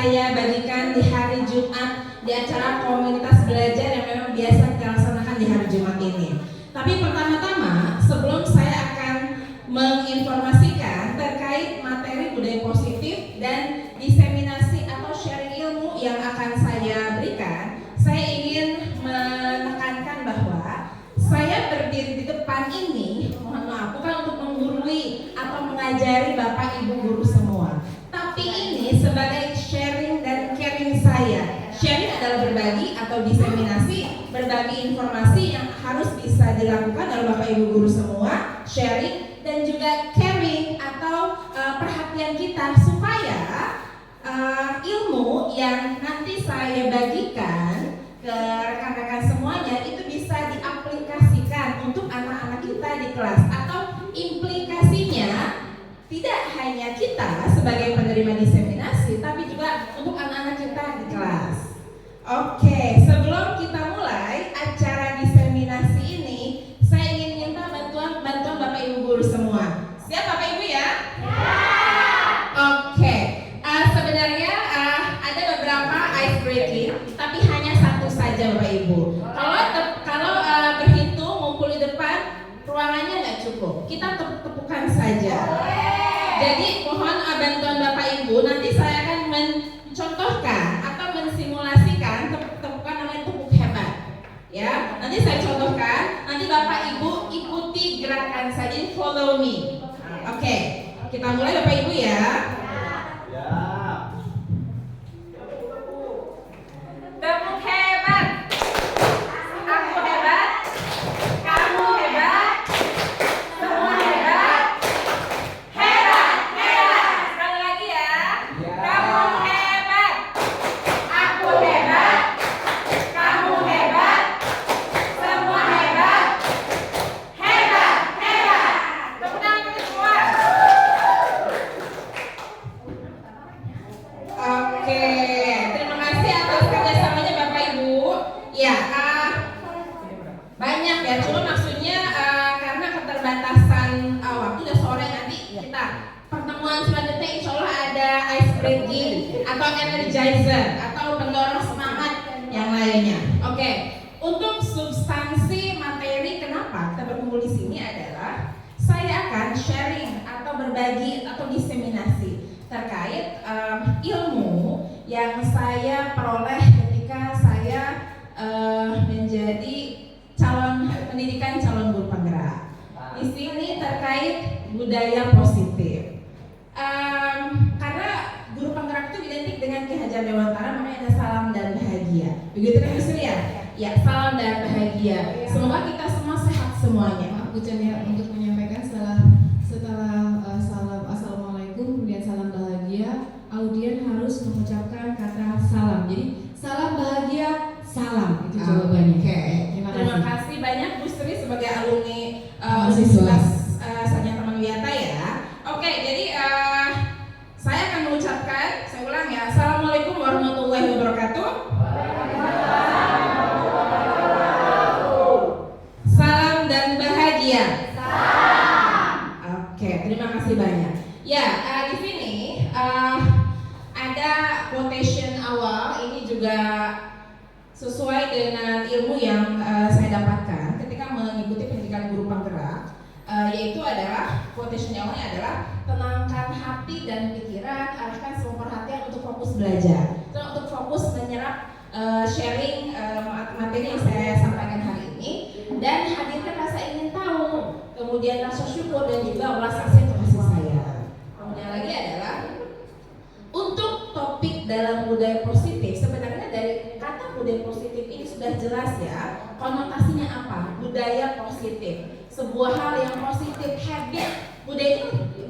saya bagikan di hari Jumat di acara komunitas belajar yang memang biasa kita laksanakan di hari Jumat ini. Tapi pertama-tama sebelum saya akan menginformasikan terkait materi budaya positif dan diseminasi atau sharing ilmu yang akan saya berikan, saya ingin menekankan bahwa saya berdiri di depan ini, mohon maaf, bukan untuk menggurui atau mengajari Bapak Ibu guru semua, tapi ini sebagai sharing dan caring saya. Sharing adalah berbagi atau diseminasi, berbagi informasi yang harus bisa dilakukan oleh Bapak Ibu guru semua, sharing, dan juga caring atau perhatian kita supaya ilmu yang nanti saya bagikan ke rekan-rekan semuanya itu bisa diaplikasikan untuk anak-anak kita di kelas, atau implikasinya tidak hanya kita sebagai penerima diseminasi tapi juga untuk anak-anak kita di kelas. Oke, sebelum kita mulai acara diseminasi ini, saya ingin minta bantuan Bapak Ibu guru semua. Siap Bapak Ibu ya? Ya. Oke, sebenarnya ada beberapa ice breaking, tapi hanya satu saja Bapak Ibu. Kalau berhitung ngumpul di depan, ruangannya nggak cukup. Kita tepuk-tepukan saja. Jadi mohon bantuan Bapak Ibu. Nanti saya akan mencontohkan atau mensimulasikan tepuk-tepukan namanya tepuk hebat. Ya, nanti saya contohkan. Nanti Bapak Ibu ikuti gerakan saja. Follow me. Oke, kita mulai Bapak Ibu ya. Tepuk hebat. Aku hebat. Kamu hebat. Semua hebat. Hebat, hebat. Sekali lagi ya. Kamu hebat. Aku hebat. Kamu hebat. Semua hebat. Hebat, hebat. Tepuk tangan kita semua. Oke, terima kasih atas kerjasamanya Bapak Ibu. Ya, banyak ya, cuma maksudnya karena keterbatasan waktu udah sore, nanti kita pertemuan selanjutnya insya Allah ada ice breaking atau energizer atau pendorong semangat yang lainnya. Oke, untuk substansi materi kenapa kita berkumpul di sini adalah saya akan sharing atau berbagi atau diseminasi terkait ilmu yang saya peroleh ketika saya menjadi pendidikan calon guru penggerak. Di sini terkait budaya positif. Karena guru penggerak itu identik dengan Ki Hajar Dewantara, makanya ada salam dan bahagia. Begitu kan Bu Sri ya? Ya, salam dan bahagia. Semoga kita semua sehat semuanya. Bu Cenia untuk menyampaikan setelah salam assalamualaikum kemudian salam bahagia, audien harus mengucapkan kata salam. Jadi salam bahagia, salam itu jawabannya. Oke. Terima kasih banyak Bu Sri sebagai alumni Universitas Sarjana Tamanwiata ya. Oke, jadi saya akan mengucapkan, saya ulang ya, assalamualaikum warahmatullahi wabarakatuh. Salam dan bahagia. Oke, terima kasih banyak. Ya, di sini ada quotation awal, ini juga sesuai dengan ilmu yang saya dapatkan ketika mengikuti pendidikan guru penggerak, yaitu adalah quotation awalnya adalah tenangkan hati dan pikiran, arahkan semua perhatian untuk fokus belajar, untuk fokus menyerap sharing materi yang saya sampaikan hari ini, dan hadirkan rasa ingin tahu, kemudian rasa syukur dan juga ulas kasih sayang. Kemudian lagi adalah untuk topik dalam budaya positif, sebenarnya dari kata budaya positif ini sudah jelas ya konotasinya apa. Budaya positif, sebuah hal yang positif, habit.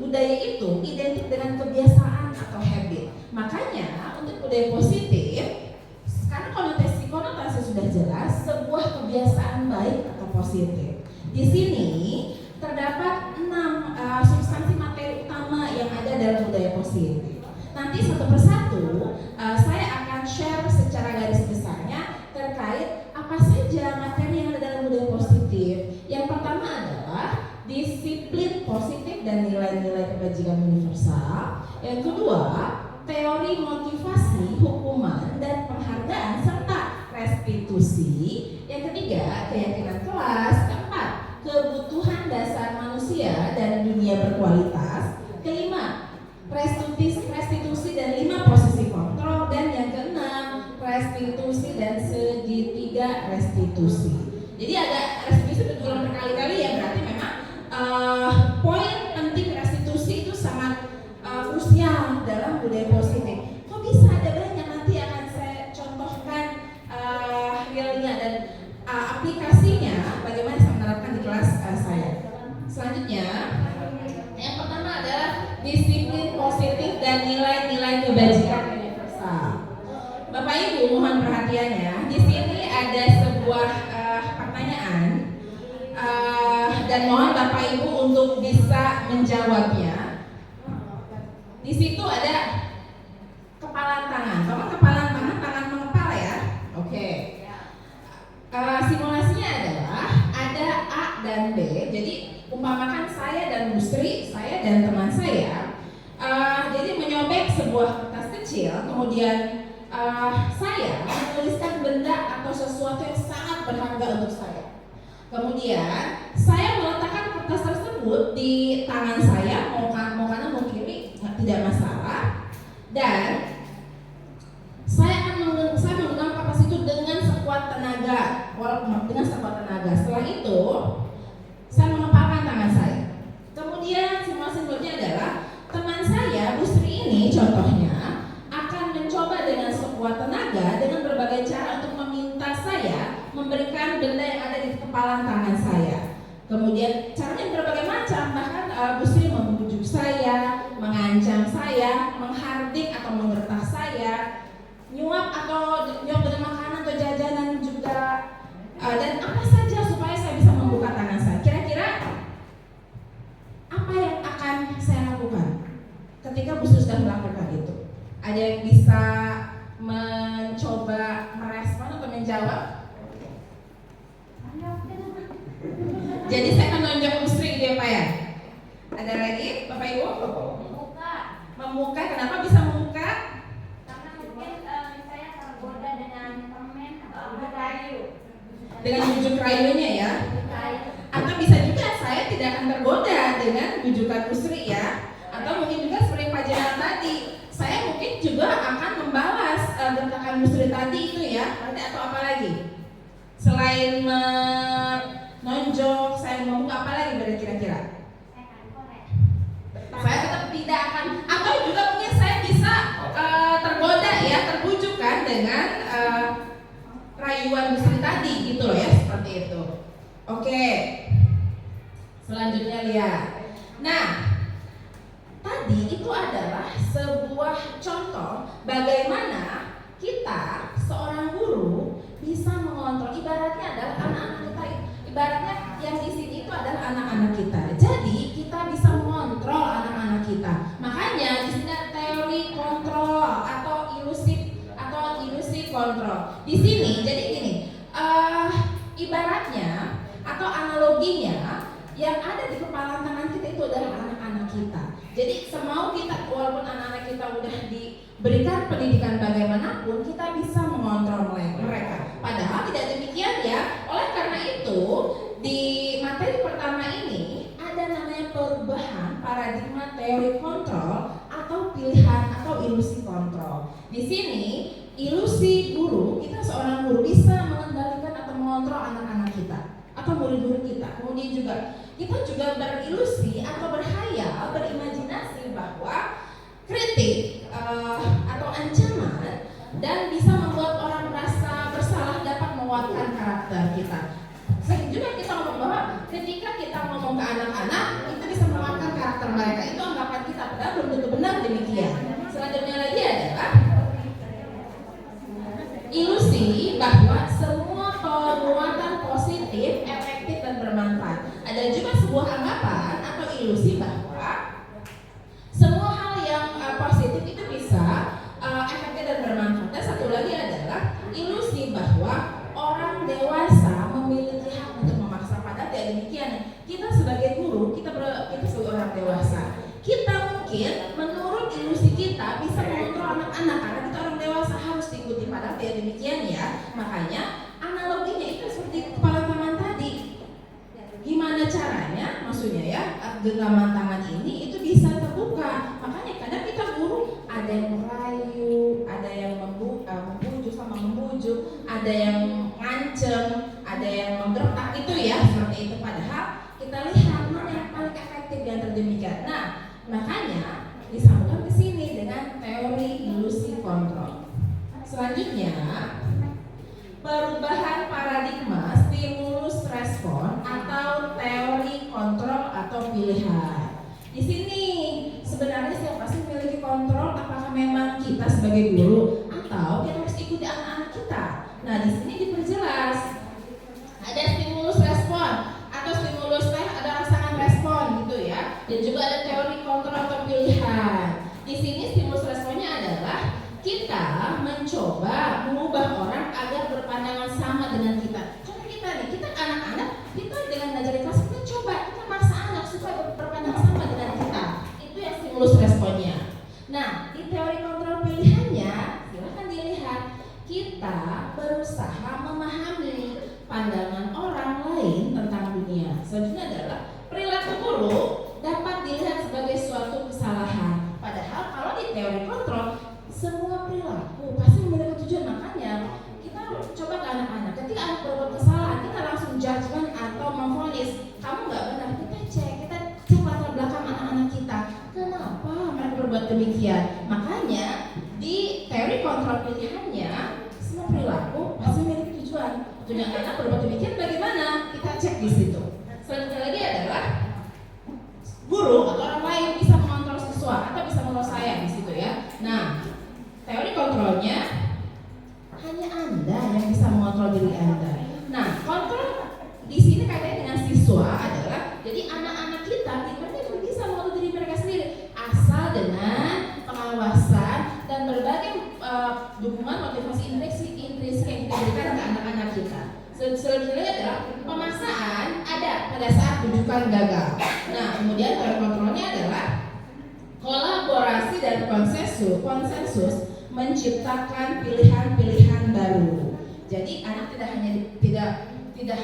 Budaya itu identik dengan kebiasaan atau habit. Makanya untuk budaya positif, karena konotasi sudah jelas, sebuah kebiasaan baik atau positif. Di sini terdapat 6 substansi materi utama yang ada dalam budaya positif. Nanti satu persatu saya akan share secara garis besarnya terkait apa saja materi yang ada dalam budaya positif. Yang pertama adalah disiplin positif dan nilai-nilai kebajikan universal. Yang kedua, teori motivasi restitusi, yang ketiga keyakinan kelas, keempat kebutuhan dasar manusia dan dunia berkualitas, kelima restitusi dan 5 posisi kontrol, dan yang keenam restitusi dan segitiga restitusi. Jadi ada restitusi berulang berkali-kali ya, berarti memang poin penting restitusi itu sangat krusial dalam budaya positif. Kok bisa ada banyak, nanti akan saya contohkan realnya dan aplikasinya bagaimana saya menerapkan di kelas saya. Selanjutnya, yang pertama adalah disiplin positif dan nilai-nilai kebajikan universal. Bapak Ibu mohon perhatiannya. Di sini ada sebuah pertanyaan dan mohon Bapak Ibu untuk bisa menjawabnya. Di situ ada kepalan tangan. Kalau kepalan tangan, tangan mengepal ya. Oke. Simulasinya adalah ada A dan B. Jadi umpamakan saya dan Bu Sri, saya dan teman saya, jadi menyobek sebuah kertas kecil, kemudian saya menuliskan benda atau sesuatu yang sangat berharga untuk saya. Kemudian saya meletakkan kertas tersebut di tangan saya, mau kanan mau kiri tidak masalah, dan saya menggenggam kertas itu dengan sekuat tenaga, Setelah itu saya mengepalkan tangan saya. Kemudian simulasi berikutnya adalah teman saya, Bu Sri ini contohnya, akan mencoba dengan sekuat tenaga dengan berbagai cara untuk meminta saya memberikan benda yang ada di kepalan tangan saya. Kemudian caranya berbagai macam, bahkan Bu Sri membujuk saya, mengancam saya, menghardik atau menggertak saya, nyuap dengan makanan atau jajanan juga, dan apa saja supaya saya bisa membuka tangan saya. Kira-kira apa yang akan saya lakukan ketika Bu Sri sudah melakukan itu? Ada yang bisa mencoba merespon atau menjawab? Jadi saya akan menunjuk Bu Sri gitu ya Pak ya. Ada lagi Bapak Ibu? Memuka. Kenapa bisa memuka? Karena mungkin saya tergoda dengan permen kayu. Dengan bujuk rayunya ya. Atau bisa juga saya tidak akan tergoda dengan bujukan Bu Sri ya. Atau mungkin juga seperti Pak Jenal tadi, saya mungkin juga akan membalas gertakan Bu Sri tadi itu ya. Atau apa lagi? Selain menonjok, saya ngomong apa lagi kira-kira? Saya tetap tidak akan, atau juga mungkin saya bisa tergoda ya, terbujukkan dengan rayuan Bu Sri tadi gitu loh ya, seperti itu. Oke. Selanjutnya lihat. Nah, tadi itu adalah sebuah contoh bagaimana kita seorang guru bisa mengontrol, ibaratnya adalah anak-anak kita, ibaratnya yang di sini itu adalah anak-anak kita. Jadi kita bisa mengontrol anak-anak kita. Makanya di sini ada teori kontrol atau ilusi kontrol. Di sini jadi gini, ibaratnya atau analoginya yang ada di kepala tangan kita itu adalah anak-anak kita. Jadi semau kita, walaupun anak-anak kita udah diberikan pendidikan bagaimanapun, kita bisa mengontrol mereka. Padahal tidak demikian ya. Oleh karena itu di materi pertama ini ada namanya perubahan paradigma teori kontrol atau pilihan atau ilusi kontrol. Di sini ilusi guru, kita seorang guru bisa mengendalikan atau mengontrol anak-anak kita atau murid-murid kita. Kemudian juga kita juga berilusi atau berhayal, berimajinasi bahwa kritik atau ancaman dan bisa membuat orang merasa bersalah dapat menguatkan karakter kita. Sehingga juga kita ngomong bahwa ketika kita ngomong ke anak-anak itu bisa menguatkan karakter mereka. Itu anggapan kita, padahal belum tentu benar demikian. Selanjutnya lagi adalah ilusi bahwa semua penguatan positif, efektif dan bermanfaat. Ada juga sebuah anggapan atau ilusi bahwa semua hal yang positif itu bisa efektif dan bermanfaat. Dan satu lagi adalah ilusi bahwa orang dewasa memiliki hak untuk memaksa. Padahal tidak demikian. Kita sebagai guru, kita sebagai orang dewasa, kita mungkin menurut ilusi kita bisa mengontrol anak-anak karena kita orang dewasa harus diikuti. Padahal tidak demikian ya. Makanya genggaman tangan ini itu bisa terbuka. Makanya kadang kita guru ada yang merayu, ada yang membujuk sama membujuk, ada yang ngancem, ada yang menggertak itu ya seperti itu. Padahal kita lihat mana yang paling efektif dan terdemikian. Nah, makanya disambungkan ke sini dengan teori ilusi kontrol. Selanjutnya, perubahan paradigma stimulus respon atau teori kontrol atau pilihan. Di sini sebenarnya siapa sih memiliki kontrol? Apakah memang kita sebagai guru atau kita harus ikuti anak-anak kita? Nah, di sini diperjelas ada stimulus respon atau stimulus ada rangsangan respon gitu ya. Dan juga ada teori kontrol atau pilihan. Di sini stimulus responnya adalah kita mencoba mengubah orang agar berpandangan sama dengan kita. Contoh kita nih, kita anak-anak, kita dengan ngajar di kelas kita coba, kita maksa anak supaya berpandangan sama dengan kita. Itu yang stimulus responnya. Nah, di teori kontrol pilihannya, silahkan dilihat, kita berusaha memahami pandangan orang lain tentang dunia. Selanjutnya adalah perilaku buruk dapat dilihat sebagai suatu kesalahan. Padahal kalau di teori kontrol semua perilaku pasti memiliki tujuan. Makanya kita coba ke anak-anak, ketika anak berbuat kesalahan kita langsung judgment atau memvonis kamu nggak benar. Kita cek latar belakang anak-anak kita, kenapa mereka berbuat demikian. Makanya di teori kontrol pilihannya semua perilaku pasti memiliki tujuan. Tujuan anak berbuat demikian bagaimana, kita cek di situ. Selanjutnya lagi adalah guru atau orang lain bisa mengontrol siswa atau bisa mengontrol saya di situ ya. Nah, teori kontrolnya hanya Anda yang bisa mengontrol diri Anda. Nah, kontrol di sini kaitannya dengan siswa adalah jadi anak-anak kita mereka bisa mengontrol diri mereka sendiri asal dengan pengawasan dan berbagai dukungan motivasi intrinsik yang kita berikan ke anak-anak kita. Selanjutnya adalah pemaksaan ada pada saat rujukan gagal. Nah, kemudian teori kontrolnya adalah kolaborasi dan konsensus menciptakan pilihan-pilihan baru. Jadi anak tidak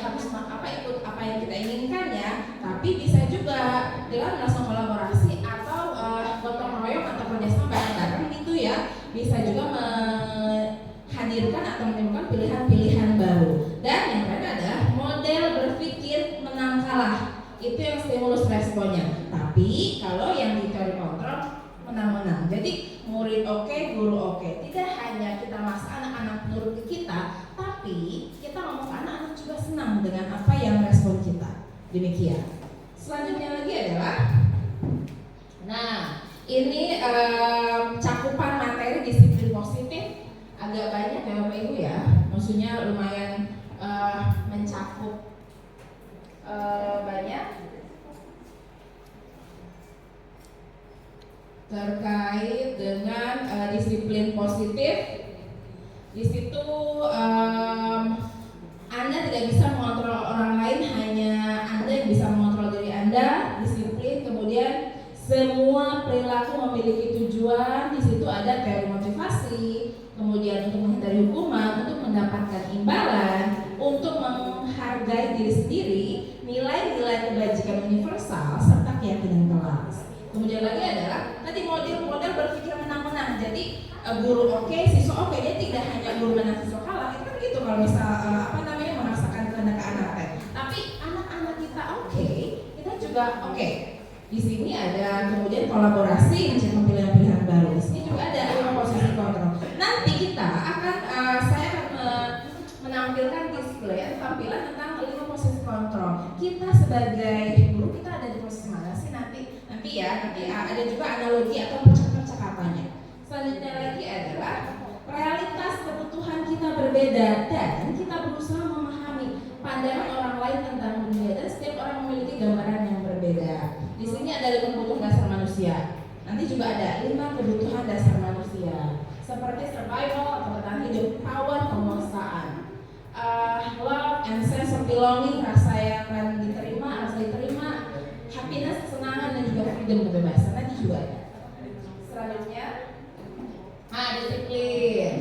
harus ikut apa yang kita inginkan ya, tapi bisa juga dengan melakukan kolaborasi atau gotong royong atau kerjasama bareng-bareng gitu ya, bisa juga menghadirkan atau menimbulkan pilihan-pilihan baru. Dan yang terakhir adalah model berpikir menang kalah. Itu yang stimulus responnya. Tapi kalau yang di teori kontrol menang-menang. Jadi murid oke, guru oke. Tidak hanya kita maksa anak-anak nurut ke kita, tapi kita ngomong ke anak-anak juga senang dengan apa yang respon kita. Demikian. Selanjutnya lagi adalah, nah ini cakupan materi disiplin positif agak banyak ya Bapak Ibu ya. Maksudnya lumayan mencakup banyak terkait dengan disiplin positif. Di situ Anda tidak bisa mengontrol orang lain, hanya Anda yang bisa mengontrol diri Anda. Disiplin, kemudian semua perilaku memiliki tujuan. Di situ ada teori motivasi, kemudian untuk menghindari hukuman, untuk mendapatkan imbalan, untuk menghargai diri sendiri, nilai-nilai kebajikan universal, serta keyakinan kelas. Kemudian lagi adalah tadi model berpikir menang-menang. Jadi guru oke, siswa oke. Dia tidak hanya guru menang siswa kalah. Itu kan gitu kalau misal memaksakan kehendak anak. Tapi anak-anak kita oke, kita juga oke. Di sini ada kemudian kolaborasi menciptakan pilihan-pilihan baru. Di sini juga ada 5 posisi kontrol. Nanti kita akan saya akan menampilkan display tampilan tentang 5 posisi kontrol. Kita sebagai guru kita ada di posisi mana sih nanti ada juga analogi atau percakapannya. Selanjutnya lagi adalah realitas kebutuhan kita berbeda dan kita berusaha memahami pandangan orang lain tentang dunia, dan setiap orang memiliki gambaran yang berbeda. Di sini ada 5 kebutuhan dasar manusia. Nanti juga ada 5 kebutuhan dasar manusia seperti survival atau bertahan hidup, power, penguasaan, love and sense of belonging, rasa diterima, happiness, kesenangan, dan juga freedom, kebebasan. Nanti juga ada. Selanjutnya, disiplin.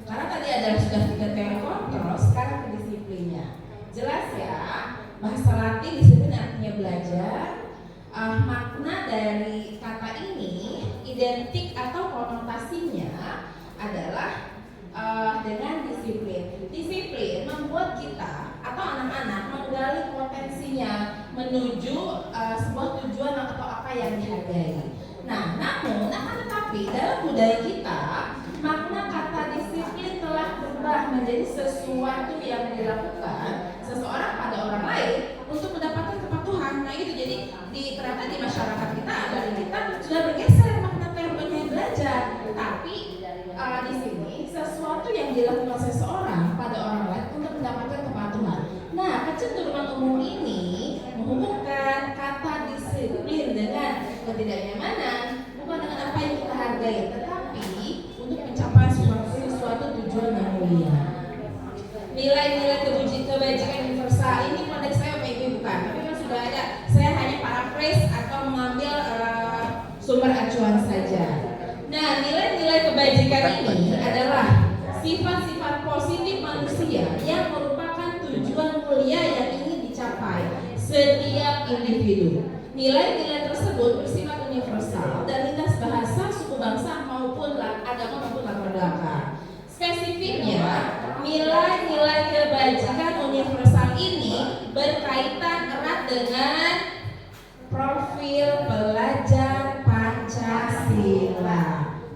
Karena tadi ada sudah 3 teori kontrol, sekarang ke disiplinnya. Jelas ya, bahasa Latin disiplin artinya belajar. Disiplin membuat kita atau anak-anak menggali potensinya menuju sebuah tujuan atau apa yang dihargai. Nah, namun akan tetapi dalam budaya kita makna kata disiplin telah berubah menjadi sesuatu yang dilakukan seseorang pada orang lain untuk mendapatkan kepatuhan. Nah itu jadi ternyata di masyarakat kita dari kita sudah bergeser makna termnya belajar. Tapi di sini sesuatu yang dilakukan seseorang pada orang lain untuk mendapatkan kepatuhan. Nah kecenderungan umum ini menghubungkan kata disiplin dengan ketidaknyamanan, bukan dengan apa yang kita hargai, tetapi untuk mencapai suatu tujuan yang mulia. Nilai-nilai kebajikan universal ini konteks saya bukan, tapi kan sudah ada. Saya hanya paraphrase atau mengambil sumber acuan saja. Nah, nilai-nilai kebajikan ini adalah sifat-sifat positif manusia yang merupakan tujuan mulia yang ingin dicapai setiap individu. Nilai-nilai tersebut bersifat universal dan lintas bahasa, suku bangsa maupun agama maupun latar belakang. Spesifiknya, nilai-nilai kebajikan universal ini berkaitan erat dengan profil pelajar Pancasila.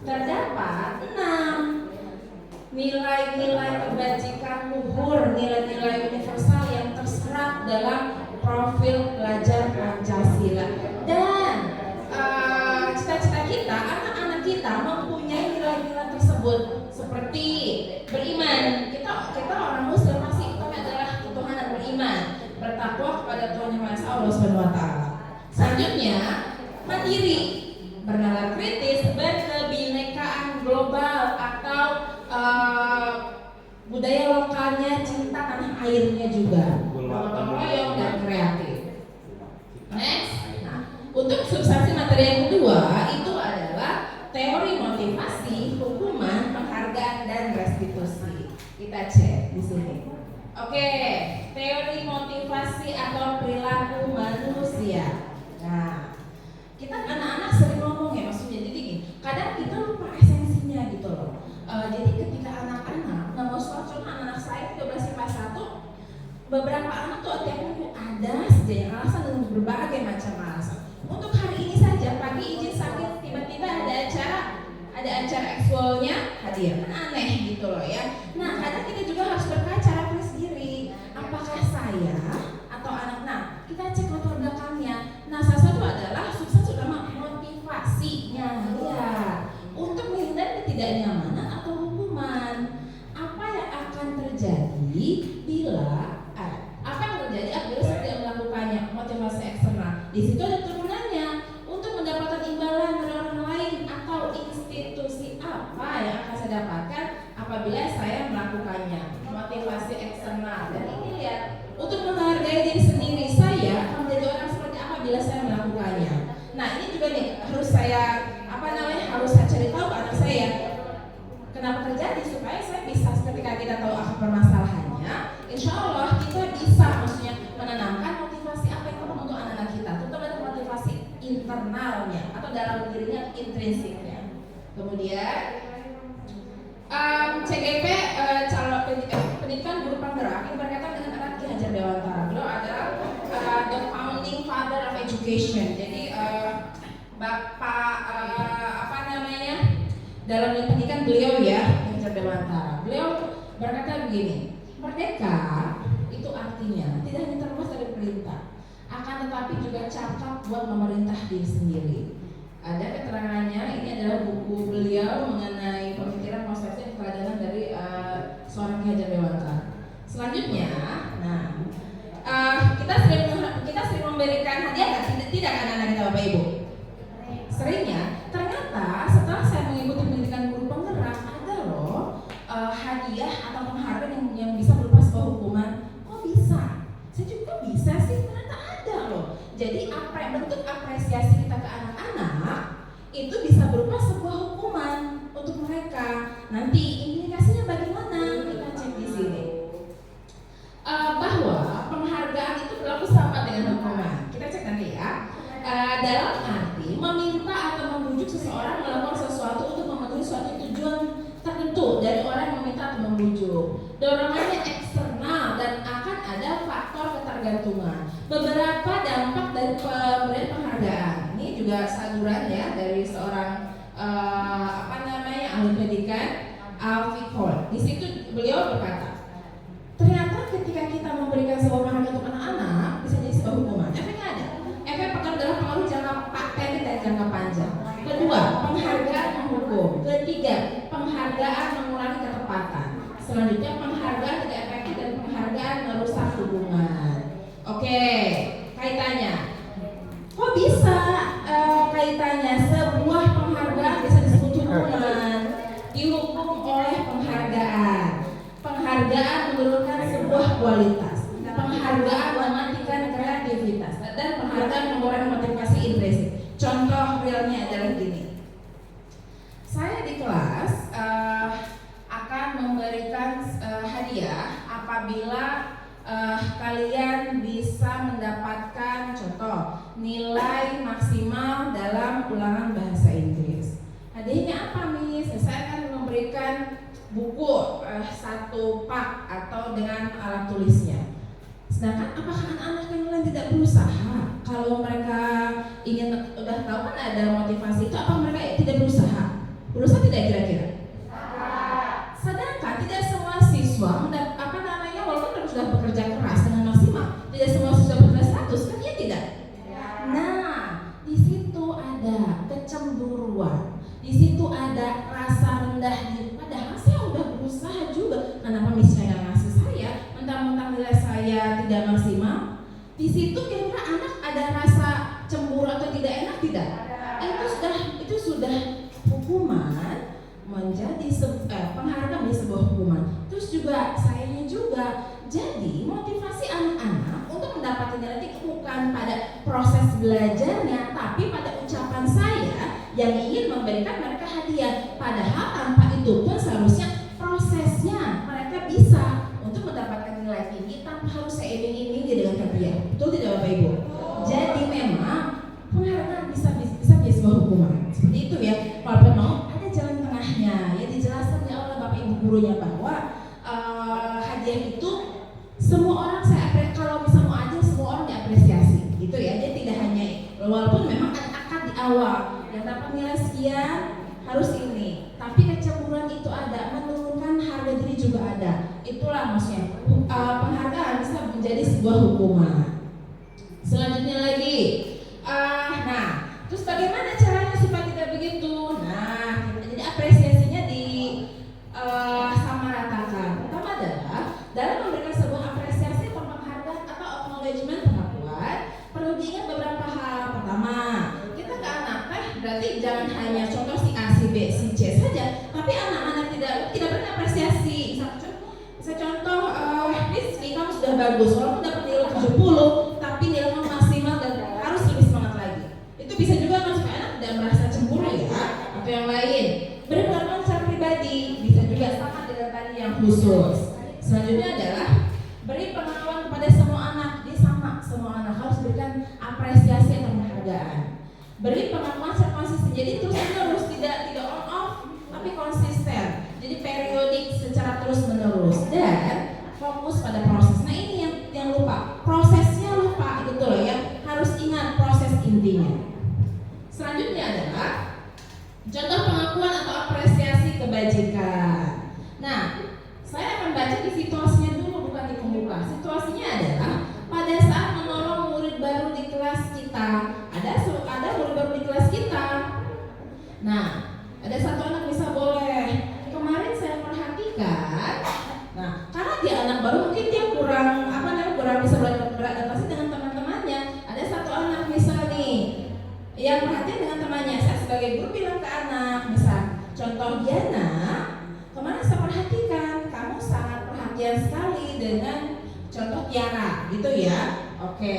Terdapat 6 nilai-nilai kebajikan luhur, nilai-nilai universal yang terserap dalam profil pelajar Pancasila. Dan cita-cita kita, anak-anak kita mempunyai nilai-nilai tersebut seperti beriman. Kita orang Muslim masih kami adalah ketuhanan beriman, bertakwa kepada Tuhan Yang Maha Esa Allah Subhanahu Wa Taala. Selanjutnya mandiri, bernalar kritis, berkebinekaan global atau budaya lokalnya, cinta tanah airnya juga, gotong royong dan kreatif. Next, nah, untuk substansi materi yang kedua itu adalah teori motivasi, hukuman, penghargaan dan restitusi. Kita cek di sini. Oke, teori motivasi atau perilaku manusia. Nah, kita anak-anak sering ngomong ya, maksudnya jadi gini, kadang kita lupa esensinya gitu loh. Jadi ketika anak-anak nggak mau sholat, contoh anak saya 13 IPA 1, beberapa anak tuh tiap minggu ada saja yang alasan dengan berbagai macam alasan. Untuk hari ini saja pagi izin sakit, tiba-tiba ada acara ekskul-nya hadir, kan aneh gitu loh ya. Nah kadang kita juga harus berkaca refleksi diri, apakah saya atau anak, nah kita cek latar belakangnya. Nah salah satu adalah sukses utama motivasinya ya, untuk menghindari ketidaknyamanan atau hukuman. Apa yang akan terjadi bila apabila saya tidak melakukannya? Motivasi eksternal. Di situ ada turunannya untuk mendapatkan imbalan dari orang lain atau institusi apa yang akan saya dapatkan apabila saya melakukannya. Motivasi eksternal. Dan ini lihat, untuk menghargai diri sendiri, saya akan menjadi orang seperti apa bila saya melakukannya. Nah ini juga nih harus saya cari tahu ke anak saya. Kenapa terjadi, supaya saya bisa ketika kita tahu akar permasalahannya, insya Allah kita bisa maksudnya menanamkan motivasi apa yang tepat untuk anak-anak kita, terutama ada motivasi internalnya atau dalam dirinya intrinsiknya. Kemudian CGP calon pendidikan guru penggerak ini berkaitan dengan erat Ki Hajar Dewantara. Beliau adalah the founding father of education. Jadi bapak dalam pendidikan beliau ya, Ki Hajar Dewantara. Beliau berkata begini, merdeka itu artinya tidak hanya terlepas dari perintah, akan tetapi juga cakap buat memerintah diri sendiri. Ada keterangannya, ini adalah buku beliau mengenai pemikiran konsepsi keteladanan dari seorang Ki Hajar Dewantara. Selanjutnya, nah kita sering memberikan hadiah tidak anak-anak kita Bapak Ibu? Seringnya, ternyata setelah saya mengikuti pendidikan guru penggerak, ada loh hadiah atau penghargaan yang bisa berupa sebuah hukuman. Kok bisa? Saya juga bisa sih, ternyata ada loh. Jadi bentuk apresiasi kita ke anak-anak itu bisa berupa sebuah hukuman untuk mereka. membujuk. Dorongannya eksternal dan akan ada faktor ketergantungan. Beberapa dampak dari pemberian penghargaan. Ini juga saduran ya dari seorang ahli pendidikan, Alfie Kohn. Di situ beliau berkata, ternyata ketika kita memberikan sebuah penghargaan untuk anak-anak bisa jadi sebuah hukuman. Efeknya ada. Efek pertama adalah pengaruh jangka pendek dan jangka panjang. Kedua, penghargaan menghukum. Ketiga, penghargaan mengurangi ketepatan. Selanjutnya, penghargaan tidak efektif dan penghargaan merusak hubungan. Oke, kaitannya. Kok bisa kaitannya sebuah penghargaan bisa disebut hukuman? Dihukum oleh penghargaan. Penghargaan menurunkan sebuah kualitas. Penghargaan mematikan kreativitas dan penghargaan mengurangi motivasi intrinsik. Contoh realnya adalah gini. Saya di kelas akan memberikan hadiah apabila kalian bisa mendapatkan contoh nilai maksimal dalam ulangan bahasa Inggris. Hadiahnya apa, Miss? Saya akan memberikan buku satu pak atau dengan alat tulisnya. Sedangkan apakah anak-anak yang lain tidak berusaha? Kalau mereka ingin udah tahu kan ada motivasi itu, apa mereka tidak berusaha? Berusaha tidak kira-kira? Sedangkan tidak semua siswa walaupun mereka sudah bekerja keras dengan maksimal, tidak semua siswa bekerja 100, kan iya tidak? Nah, di situ ada kecemburuan, di situ ada rasa rendah diri. Padahal saya udah berusaha juga. Kenapa misalnya ngasih saya, mentang-mentang nilai saya tidak maksimal? Di situ kira-kira anak ada rasa cemburu atau tidak enak tidak? Itu sudah hukuman menjadi penghargaan menjadi sebuah hukuman. Terus juga sayangnya juga, jadi motivasi anak-anak untuk mendapatkan nilai bukan pada proses belajarnya, tapi pada ucapan saya yang ingin memberikan mereka hadiah. Padahal tanpa itu pun seharusnya prosesnya mereka bisa untuk mendapatkan nilai tinggi tanpa harus saya iming-imingi dengan hadiah. Betul tidak Bapak Ibu? Jadi memang penghargaan bisa menjadi sebuah hukuman. Seperti itu ya. Walaupun mau ada jalan tengahnya, ya dijelaskan oleh Bapak Ibu gurunya bahwa hadiah itu semua orang kalau bisa mau aja semua orang diapresiasi, gitu ya. Jadi tidak hanya walaupun memang ada akad di awal yang dapat nilai sekian harus ini, tapi kecemburuan itu ada, menurunkan harga diri juga ada. Itulah maksudnya penghargaan bisa menjadi sebuah hukuman. Selanjutnya lagi, terus bagaimana caranya supaya tidak begitu? Nah, jadi apresiasinya disamaratakan. Pertama adalah dalam memberikan sebuah apresiasi atau penghargaan atau acknowledgement pengakuan, perlu diingat beberapa hal. Pertama, kita ke anak berarti jangan hanya contoh si A, si B, si C saja, tapi anak-anak tidak boleh apresiasi. Saya contoh, Rizky kamu sudah bagus, walaupun dapat nilai 70, tapi nilai kamu maksimal dan harus lebih semangat lagi. Itu bisa juga kan supaya anak tidak merasa cemburu ya, atau yang lain. Beri pengakuan secara pribadi, bisa juga sama dengan tadi yang khusus. Selanjutnya adalah beri pengakuan kepada semua anak. Dia sama, semua anak harus berikan apresiasi atau penghargaan. Beri pengakuan secara konsisten, jadi terus-menerus, tidak on off, tapi konsisten. Jadi periodik secara terus-menerus dan fokus pada proses. Nah ini yang lupa, prosesnya lupa gitu loh ya. Harus ingat proses intinya. Selanjutnya adalah contoh pengakuan atau apresiasi kebajikan. Nah, saya akan baca di situasinya dulu, bukan di pembuka. Situasinya adalah pada saat menolong murid baru di kelas kita. Ada murid baru di kelas kita. Nah, ada satu anak bisa boleh. Kemarin saya perhatikan. Nah, karena dia anak baru, mungkin dia kurang bisa beradaptasi dengan teman-temannya. Ada satu anak misal nih, yang perhatian dengan temannya. Saya sebagai guru bilang ke anak, misal contoh Diana, kemarin saya perhatikan kamu sangat perhatian sekali dengan contoh Tiara, gitu ya. Oke.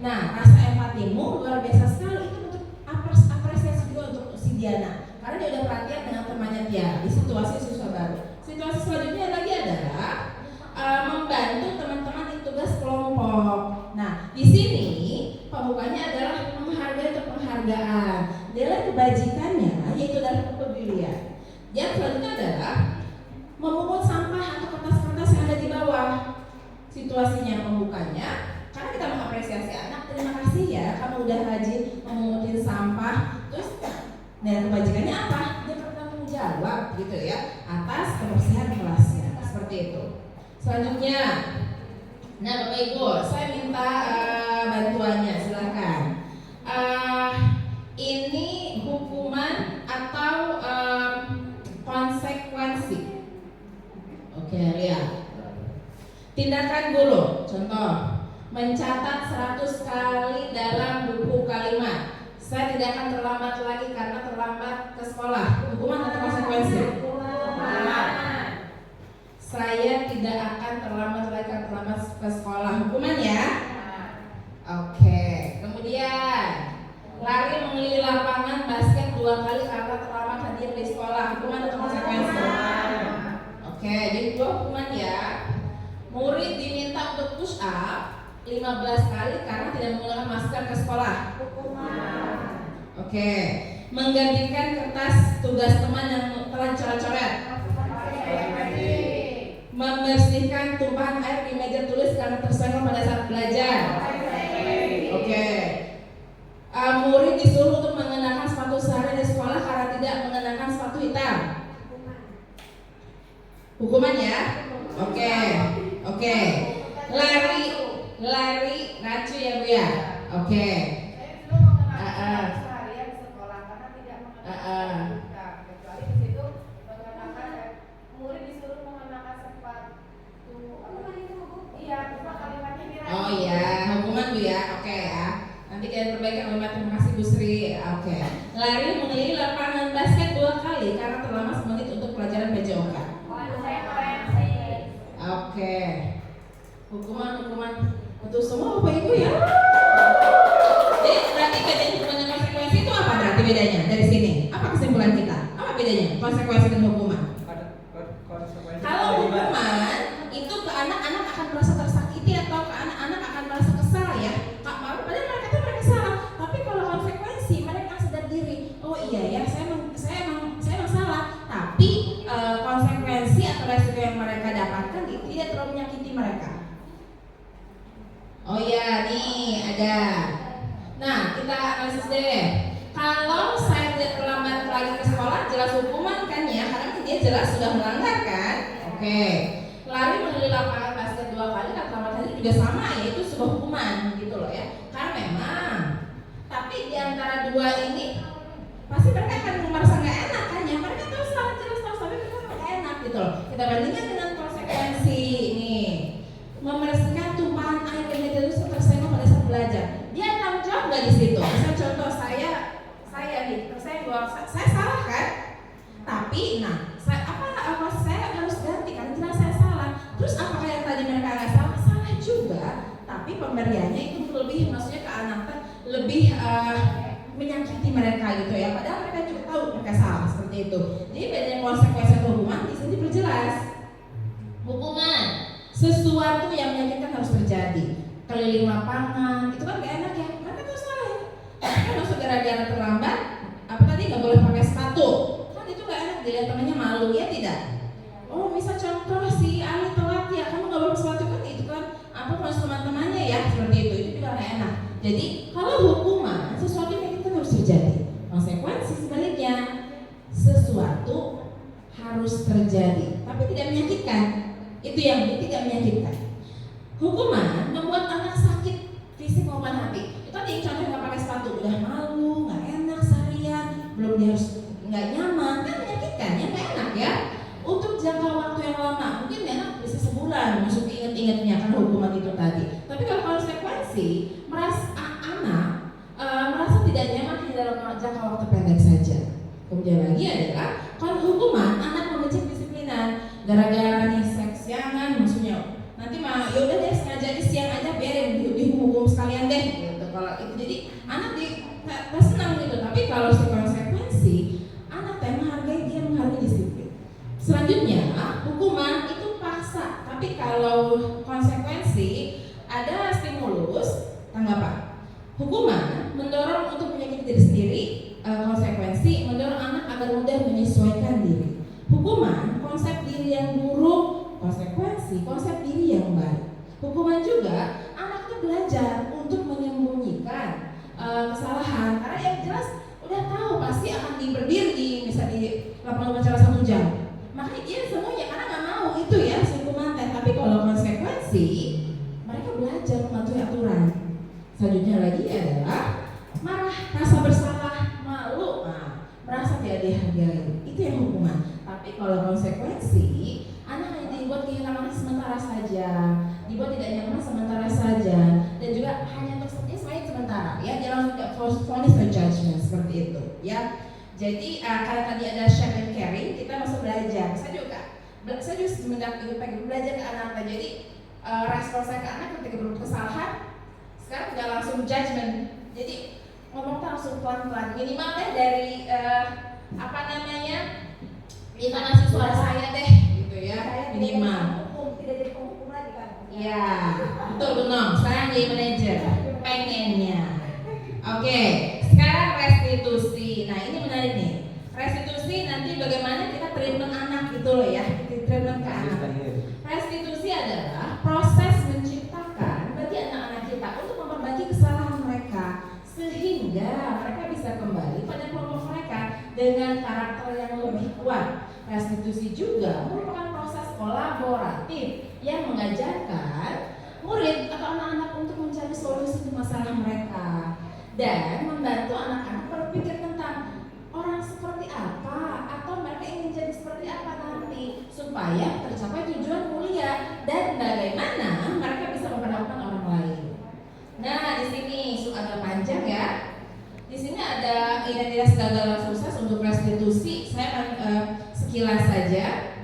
Nah, rasa empatimu luar biasa sekali. Itu untuk apresiasi juga untuk si Diana, karena dia udah perhatian dengan temannya Tiara di situasi siswa baru. Situasi selanjutnya lagi adalah membantu teman-teman di tugas kelompok. Nah, di sini pembukanya adalah menghargai atau penghargaan. Nilai kebajikannya yaitu dari kepedulian. Yang selanjutnya adalah memungut sampah atau situasinya pembukanya, karena kita mengapresiasi anak, terima kasih ya kamu udah rajin memungutin sampah. Terus nilai kebajikannya apa? Dia bertanggung jawab gitu ya atas kebersihan kelasnya, seperti itu. Selanjutnya, nah Bapak Ibu, saya minta bantuannya, silakan. Ini hukuman atau konsekuensi. Oke, lihat. Tindakan guru, contoh, mencatat 100 kali dalam buku kalimat. Saya tidak akan terlambat lagi karena terlambat ke sekolah. Hukuman atau konsekuensi? Saya tidak akan terlambat lagi karena terlambat ke sekolah. Hukuman ya? Oke. Kemudian lari mengelilingi lapangan basket 2 kali karena terlambat hadir di sekolah. Hukuman atau konsekuensi? Oke, jadi 2 hukuman ya. Murid diminta untuk push up 15 kali karena tidak menggunakan masker ke sekolah. Oke. Menggantikan kertas tugas teman yang telah coret-coret. Membersihkan tumpahan air di meja tulis karena tersenggol pada saat belajar. Oke. Murid disuruh untuk mengenakan sepatu sehari di sekolah karena tidak mengenakan sepatu hitam. Hukuman ya? Oke. Oke. Lari ngacu ya Bu ya? Oke. Kecuali di situ mengenakan murid disuruh mengenakan sepatu. Iya, cuma kalimatnya kira. Oh iya, hukuman Bu ya. Oke ya. Nanti kita perbaiki kalimat. Terima kasih Bu Sri. Oke. Lari mengelilingi lapangan basket 2 kali karena terlambat semenit untuk pelajaran PJOK. Saya koreksi. Oke. Hukuman untuk semua Bapak Ibu ya. Jadi berarti bedanya hukuman dan konsekuensi itu apa berarti bedanya dari sini? Apa kesimpulan kita? Apa bedanya konsekuensi dan hukuman? Kalau hukuman itu ke anak-anak akan merasa tersakiti atau ke anak-anak akan merasa kesal ya. Padahal mereka itu mereka salah. Tapi kalau konsekuensi mereka sadar diri. Oh iya ya, saya emang salah. Tapi konsekuensi atau resiko yang mereka dapatkan itu tidak terlalu menyakiti mereka. Oh iya, nih ada. Nah, kita analisis deh. Kalau saya tidak terlambat lagi ke sekolah, jelas hukuman kan ya, karena dia jelas sudah melanggar kan. Oke. Lari mengelilingi lapangan basket 2 kali, kan terlambat tadi juga sama ya, itu sebuah hukuman gitu loh ya. Karena memang. Tapi di antara 2 ini pasti mereka akan merasa nggak enak kan ya. Mereka tahu salah jelas tahu, tapi mereka nggak enak gitu loh. Kita bandingkan dengan konsekuensi ini. Membersihkan tumpahan air di meja tulis tersenggol pada saat belajar. Dia tanggung jawab nggak di situ? Misal contoh saya nih tersenggol, saya salah kan? Tapi apa saya harus ganti karena jelas saya salah. Terus apakah yang tadi mereka nggak salah? Salah juga. Tapi pemberiannya itu lebih, maksudnya ke anak lebih menyakiti mereka gitu ya. Padahal mereka juga tahu mereka salah seperti itu. Jadi bedanya konsekuensi atau hukuman di sini diperjelas. Hukuman sesuatu yang menyakitkan harus terjadi. Keliling lapangan, itu kan gak enak ya. Mereka tuh salah ya. Kan masuk gara-gara terlambat, apa tadi nggak boleh pakai sepatu. Kan itu gak enak, dilihat temannya malu ya tidak. Oh misal contoh si Ali telat ya, kamu nggak boleh sepatu kan itu kan apa harus teman-temannya ya seperti itu juga gak enak. Jadi kalau hukuman sesuatu yang menyakitkan harus terjadi. Konsekuensi sebaliknya sesuatu harus terjadi, tapi tidak menyakitkan. Itu yang tidak menyakitkan. Hukuman membuat anak sakit fisik maupun hati. Itu tadi contoh nggak pakai sepatu, udah malu, nggak enak seharian, belum dia harus nggak nyaman, kan menyakitkan ya, nggak enak ya. Untuk jangka waktu yang lama, mungkin enak bisa sebulan, masuk ingat-ingatnya kan hukuman itu tadi. Tapi kalau konsekuensi, anak merasa tidak nyaman di dalam jangka waktu pendek saja. Kemudian lagi adalah kalau hukuman anak membenci kedisiplinan gara-gara nih siangan, maksudnya nanti mah yaudah deh sengaja di siang aja biarin dihukum sekalian deh gitu. Kalau itu jadi anak nggak senang gitu. Tapi kalau konsekuensi anak menghargai, dia menghargai disiplin. Selanjutnya hukuman itu paksa, tapi kalau konsekuensi ada stimulus tanggapan. Hukuman mendorong untuk menyakiti diri sendiri, konsekuensi mendorong anak agar mudah menyesuaikan diri. Hukuman konsep diri yang buruk, konsekuensi konsep diri yang baik. Hukuman juga anak itu belajar untuk menyembunyikan kesalahan, karena yang jelas udah tahu pasti akan berdiri bisa di lapangan upacara 1 jam. Makanya dia semuanya karena nggak mau itu ya hukuman teh. Tapi kalau konsekuensi, mereka belajar mematuhi aturan. Selanjutnya lagi adalah marah, rasa bersalah, malu, merasa tidak dihargai. Itu yang hukuman. Tapi kalau konsekuensi, anak hanya dibuat kehilangan sementara saja, dibuat tidak nyaman sementara saja, dan juga hanya untuk sementara. Ya, jangan langsung voice no judgment seperti itu. Ya. Jadi karena tadi ada share and caring, kita masuk belajar. Saya juga pengen belajar ke anak. Jadi respon saya ke anak ketika berbuat kesalahan, sekarang tidak langsung judgment. Jadi ngomong langsung pelan-pelan. Minimal deh dari intonasi suara saya deh, gitu ya. Minimal. Tidak jadi penghukum lagi kan? Iya, betul benar. Sekarang jadi manajer, pengennya. Oke, sekarang restitusi. Nah ini menarik nih. Restitusi nanti bagaimana kita treatment anak gitu loh ya, treatment ke anak. Restitusi adalah proses menciptakan bagi anak-anak kita untuk memperbaiki kesalahan mereka sehingga mereka bisa kembali pada kelompok mereka dengan karakter yang lebih kuat. Restitusi juga merupakan proses kolaboratif yang mengajarkan murid atau anak-anak untuk mencari solusi untuk masalah mereka dan membantu anak-anak berpikir tentang orang seperti apa atau mereka ingin jadi seperti apa nanti supaya tercapai tujuan mulia dan bagaimana mereka bisa memperlakukan orang lain. Nah, di sini agak panjang ya. Di sini ada identitas gagal dan sukses untuk restitusi. Saya akan sekilas saja.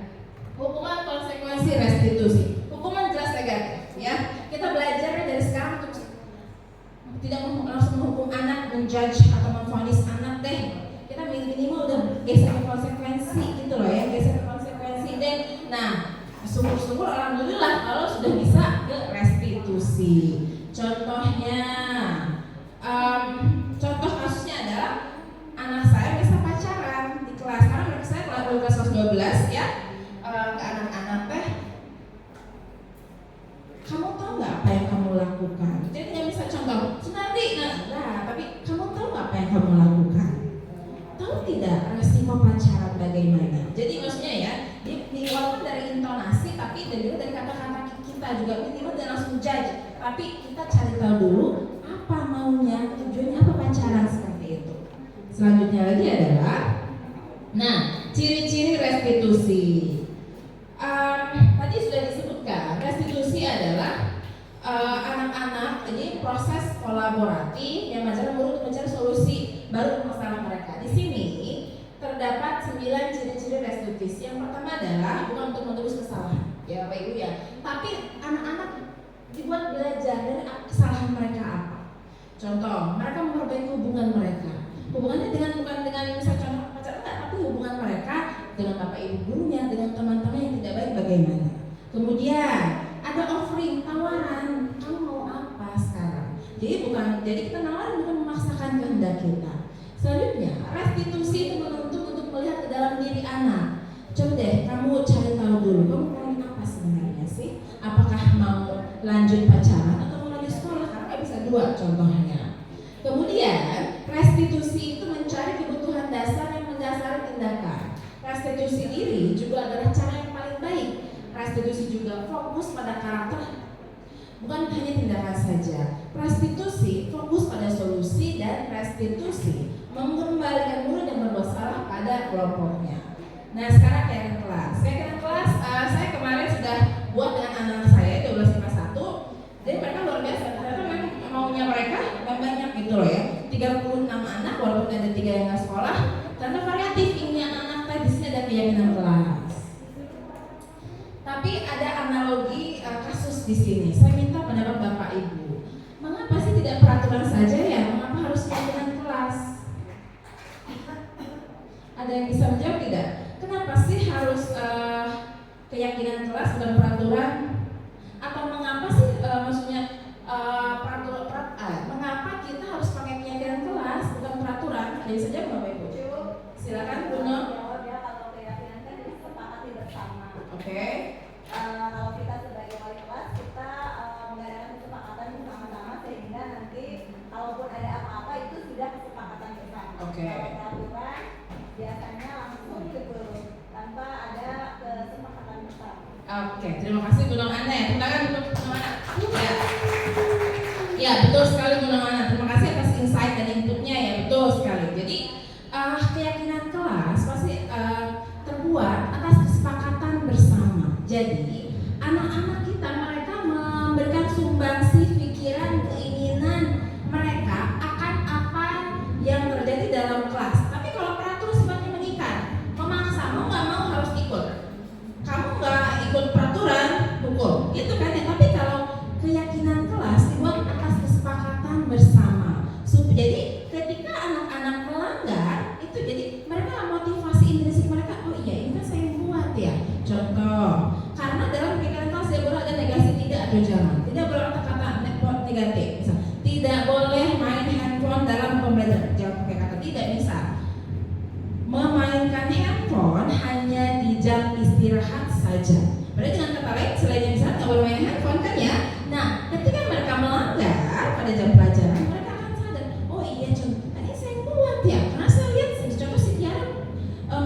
Hukuman konsekuensi restitusi. Hukuman jelas negatif ya. Kita belajarnya dari sekarang untuk tidak langsung menghukum anak, menjudge atau memvonis anak deh. Kita minimal udah geser ke konsekuensi gitu loh ya, geser ke konsekuensi dan nah syukur-syukur alhamdulillah kalau sudah bisa ke restitusi. Contohnya, contoh kasusnya adalah anak saya bisa pacaran di kelas, karena mereka saya kelas 12 ya, ke anak-anak teh, kamu tahu nggak apa yang kamu lakukan? Jadi nggak bisa contoh, Sunardi, nah, tapi kamu tahu nggak apa yang kamu lakukan? Tahu tidak resiko pacaran bagaimana? Jadi maksudnya ya, walaupun dari intonasi, tapi juga dari kata-kata kita juga minimal dan langsung judge. Tapi kita cari tahu dulu apa maunya, tujuannya apa pacaran seperti itu. Selanjutnya lagi adalah, nah, ciri-ciri restitusi. Tadi sudah disebutkan, restitusi adalah anak-anak ini proses kolaboratif yang mengajarkan guru untuk mencari solusi baru untuk masalah mereka. Di sini terdapat 9 ciri-ciri restitusi. Yang pertama adalah bukan untuk menebus kesalahan, ya Bapak Ibu ya, tapi anak-anak dibuat belajar dari kesalahan mereka apa. Contoh, mereka memperbaiki hubungan mereka. Hubungannya bukan dengan misalnya contoh pacaran enggak, tapi hubungan mereka dengan Bapak Ibu gurunya, dengan teman-teman yang tidak baik bagaimana. Kemudian ada offering, tawaran, kamu mau apa sekarang? Jadi kita nawarin bukan memaksakan kehendak kita. Selanjutnya, restitusi itu menuntut untuk melihat ke dalam diri anak. Coba deh, kamu cari tahu dulu, kamu mau apa sebenarnya sih? Apakah mau lanjut pacaran atau mau lanjut sekolah? Karena nggak bisa dua contohnya. Kemudian, restitusi itu mencari kebutuhan dasar yang mendasari tindakan. Restitusi diri juga adalah cara yang paling baik. Restitusi juga fokus pada karakter, bukan hanya tindakan saja. Restitusi fokus pada solusi dan restitusi mengembalikan murid yang berbuat salah pada kelompoknya. Nah, sekarang kegiatan kelas. Kegiatan kelas saya kemarin sudah buat dengan anak saya 12 IPA 1. Jadi mereka luar biasa. Ternyata memang maunya mereka banyak gitu loh ya. 36 anak walaupun ada 3 yang nggak sekolah. Karena variatif ini anak-anak tadi di sini ada kegiatan kelas. Tapi ada analogi kasus di sini. Saya minta pendapat Bapak Ibu. Mengapa sih tidak peraturan saja ya? Mengapa harus kegiatan kelas? Ada yang bisa menjawab tidak? Kenapa sih harus keyakinan kelas bukan peraturan? Atau mengapa sih maksudnya mengapa kita harus pakai keyakinan kelas bukan peraturan? Jadi saja Bapak Ibu. Silakan Bruno. Jawab ya, kalau keyakinan kan disepakati bersama. Oke. Kalau kita sebagai wali kelas kita Oke, terima kasih Bu Nong Ana ya. Tepuk tangan untuk Bu Nong Ana. Ya. Ya, betul sekali Bu Nong Ana. Terima kasih atas insight dan inputnya ya, betul sekali. Jadi keyakinan kelas pasti terbuat atas kesepakatan bersama. Jadi anak-anak kita mereka memberikan sumbangsi pikiran, keinginan mereka akan apa yang terjadi dalam kelas. Tapi kalau peraturan sifatnya mengikat, memaksa, mau nggak mau harus ikut. Kamu nggak ikut peraturan, hukum, gitu kan ya. Tapi kalau keyakinan kelas dibuat atas kesepakatan bersama. Jadi ketika anak-anak melanggar, itu jadi mereka motivasi intrinsik mereka. Oh iya, ini kan saya yang buat ya. Contoh, karena dalam pikiran kelas tidak boleh ada negasi tidak atau jangan. Tidak boleh kata-kata negatif. Misal, tidak boleh main handphone dalam pembelajaran. Jangan pakai kata tidak. Misal, memainkan handphone hanya di jam istirahat saja. Berarti dengan kata lain, selain jam istirahat nggak boleh main handphone kan ya. Nah, ketika mereka melanggar pada jam pelajaran, mereka akan sadar, oh iya contoh, tadi saya buat ya, karena saya lihat contoh si Tiara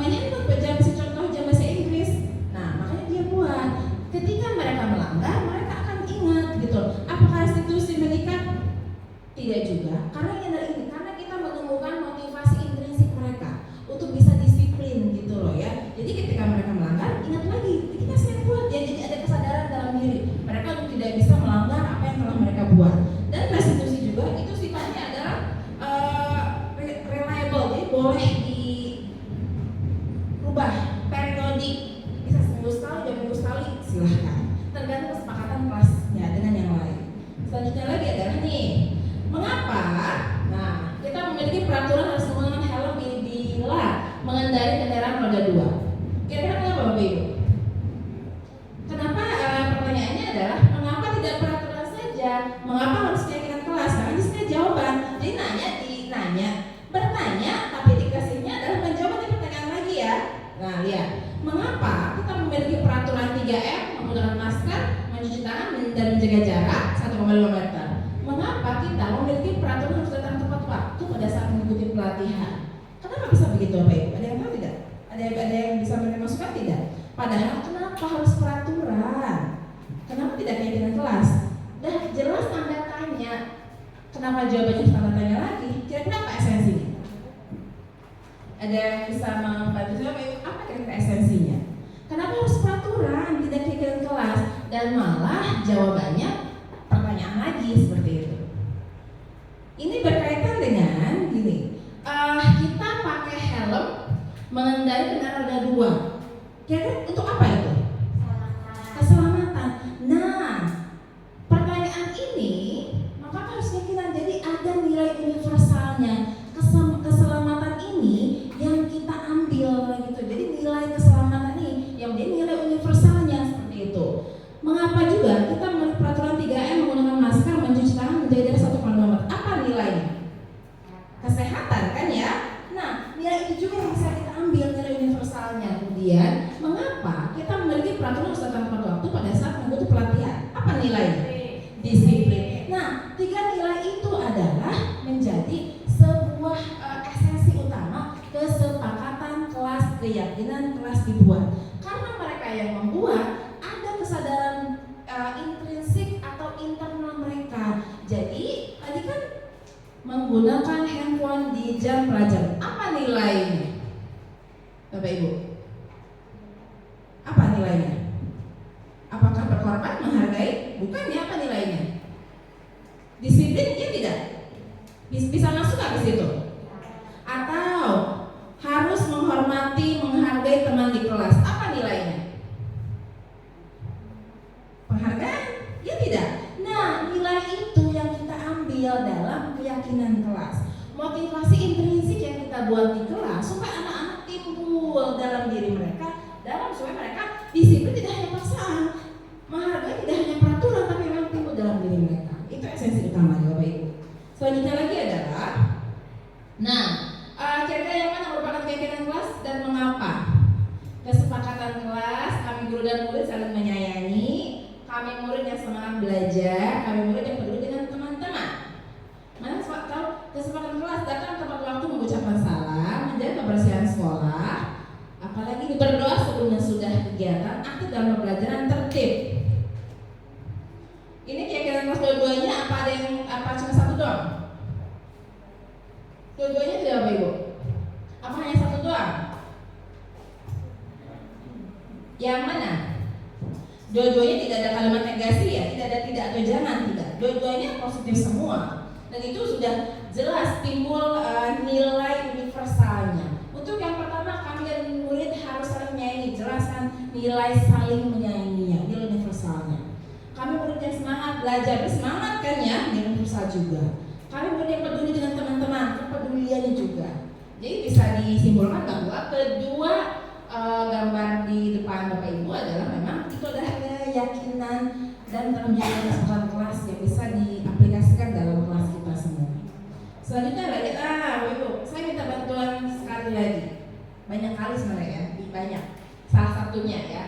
main handphone pada jam contoh jam bahasa Inggris. Nah, makanya dia buat. Ketika mereka melanggar, mereka akan ingat gitu. Apakah institusi mengikat? Tidak juga, karena ini adalah ini, karena kita menumbuhkan motivasi intrinsik mereka untuk bisa disiplin gitu loh ya. Jadi ketika mereka melanggar, ingat lagi, kita saya buat ya. Jadi ada kesadaran dalam diri mereka untuk tidak bisa melanggar apa yang telah mereka buat. Dan restitusi juga itu sifatnya adalah reliable, jadi boleh dirubah periodik, bisa seminggu sekali, 2 minggu sekali, silahkan. Tergantung kesepakatan kelasnya dengan yang lain. Selanjutnya lagi adalah nih, mengapa? Nah, kita memiliki peraturan harus menggunakan helm bila mengendarai kendaraan roda 2. Kira-kira kenapa Bapak Ibu? Kenapa? Pertanyaannya adalah mengapa tidak peraturan saja? Mengapa harus keyakinan kelas? Karena di sini jawaban. Jadi bertanya, tapi dikasihnya adalah menjawab pertanyaan lagi ya. Nah, lihat. Mengapa kita memiliki peraturan 3M, menggunakan masker, mencuci tangan, dan menjaga jarak 1,5 meter? Mengapa kita memiliki peraturan harus datang tepat waktu pada saat mengikuti pelatihan? Kenapa bisa begitu Bapak Ibu? Ada yang tahu tidak? Ada yang bisa memberi masukan tidak? Padahal kenapa harus peraturan? Kenapa tidak keyakinan kelas? Dah jelas Anda tanya, kenapa jawabannya harus Anda tanya lagi? Kira-kira apa esensinya? Ada yang bisa membantu saya Bapak Ibu? Apa kira-kira esensinya? Kenapa harus peraturan, tidak keyakinan kelas? Dan malah jawabannya pertanyaan lagi seperti itu. Ini berkaitan dengan gini. Kita pakai helm mengendarai kendaraan roda 2. Kira-kira untuk apa itu? Keselamatan. Nah, pertanyaan ini maka harus keyakinan. Jadi ada nilai universalnya. Keselamatan ini yang kita ambil gitu. Jadi nilai keselamatan ini yang menjadi nilai universalnya seperti itu. Mengapa juga kita memiliki peraturan 3M menggunakan masker, mencuci tangan, menjaga jarak 1,5 meter? Apa nilainya? Kesehatan kan ya? Nah, nilai itu juga yang bisa kita ambil, nilai universalnya. Kemudian, mengapa kita memiliki peraturan harus datang tepat waktu pada saat mengikuti pelatihan? Apa nilainya? Disiplin. Nah, 3 nilai itu adalah menjadi sebuah esensi utama kesepakatan kelas, keyakinan kelas dibuat. Karena mereka yang membuat ada kesadaran intrinsik atau internal mereka. Jadi tadi kan menggunakan handphone di jam pelajaran. Apa nilainya? Bapak Ibu? Apa nilainya? Apakah berkorban, menghargai? Bukan ya, apa nilainya? Disiplin, ya tidak? Bisa masuk nggak ke situ? Atau harus menghormati, menghargai teman di kelas? Apa nilainya? Penghargaan? Ya tidak. Nah, nilai itu yang kita ambil dalam keyakinan kelas. Motivasi intrinsik yang kita buat di kelas supaya anak-anak timbul dalam diri mereka, supaya mereka disiplin tidak hanya paksaan, menghargai tidak hanya peraturan, tapi memang timbul dalam diri mereka. Itu esensi utamanya Bapak Ibu. Selanjutnya lagi adalah, nah, kira-kira yang mana merupakan keyakinan kelas dan mengapa? Kesepakatan kelas, kami guru dan murid saling menyayangi, kami murid yang semangat belajar, kami murid yang peduli dengan teman-teman. Mana tahu kesepakatan kelas datang tepat waktu mengucapkan salam, menjaga kebersihan sekolah, apalagi berdoa sebelum dan sudah kegiatan, aktif dalam pembelajaran, tertib. Ini kegiatan kelas dua-duanya apa cuma satu doang? Dua-duanya tidak Bapak Ibu? Apa hanya satu doang? Yang mana? Dua-duanya tidak ada kalimat negasi ya, tidak ada tidak atau jangan, tidak. Dua-duanya positif semua. Dan itu sudah jelas timbul nilai universalnya. Untuk yang pertama, kami dan murid harus saling menyayangi. Jelaskan nilai saling menyayanginya, nilai universalnya. Kami murid yang semangat belajar, semangat kan ya, nilai universal juga. Kami murid yang peduli dengan teman-teman, kepeduliannya juga. Jadi bisa disimpulkan bahwa kedua gambar di depan Bapak Ibu adalah memang itu adalah keyakinan dan terjadi kesempatan kelas yang bisa diaplikasikan dalam kelas kita semua. Selanjutnya lagi, Bapak Ibu, saya minta bantuan sekali lagi. Banyak kali sebenarnya, banyak. Salah satunya ya.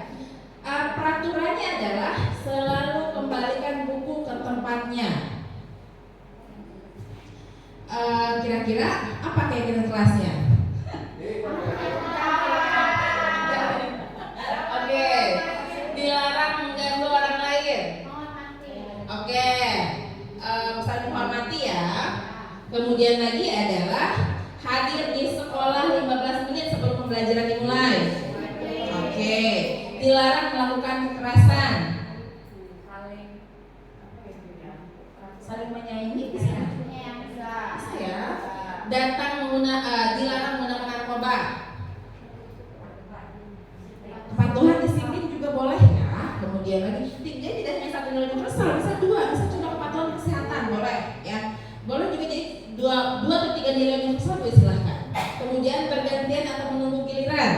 Peraturannya adalah selalu kembalikan buku ke tempatnya. Kira-kira apa keyakinan kelasnya? Oke, dilarang mengganggu orang lain. Oke, saling menghormati ya. Kemudian lagi adalah hadir di sekolah 15 menit sebelum pembelajaran dimulai. Oke, dilarang melakukan kekerasan. Saling menyayangi bisa ya. Dilarang menggunakan narkoba. Kepatuhan disiplin juga boleh ya. Kemudian lagi dia tidak hanya satu nilai universal, bisa dua, bisa cuma kepatuhan kesehatan boleh ya. Boleh juga jadi dua atau tiga nilai universal boleh silahkan. Kemudian bergantian atau menunggu giliran.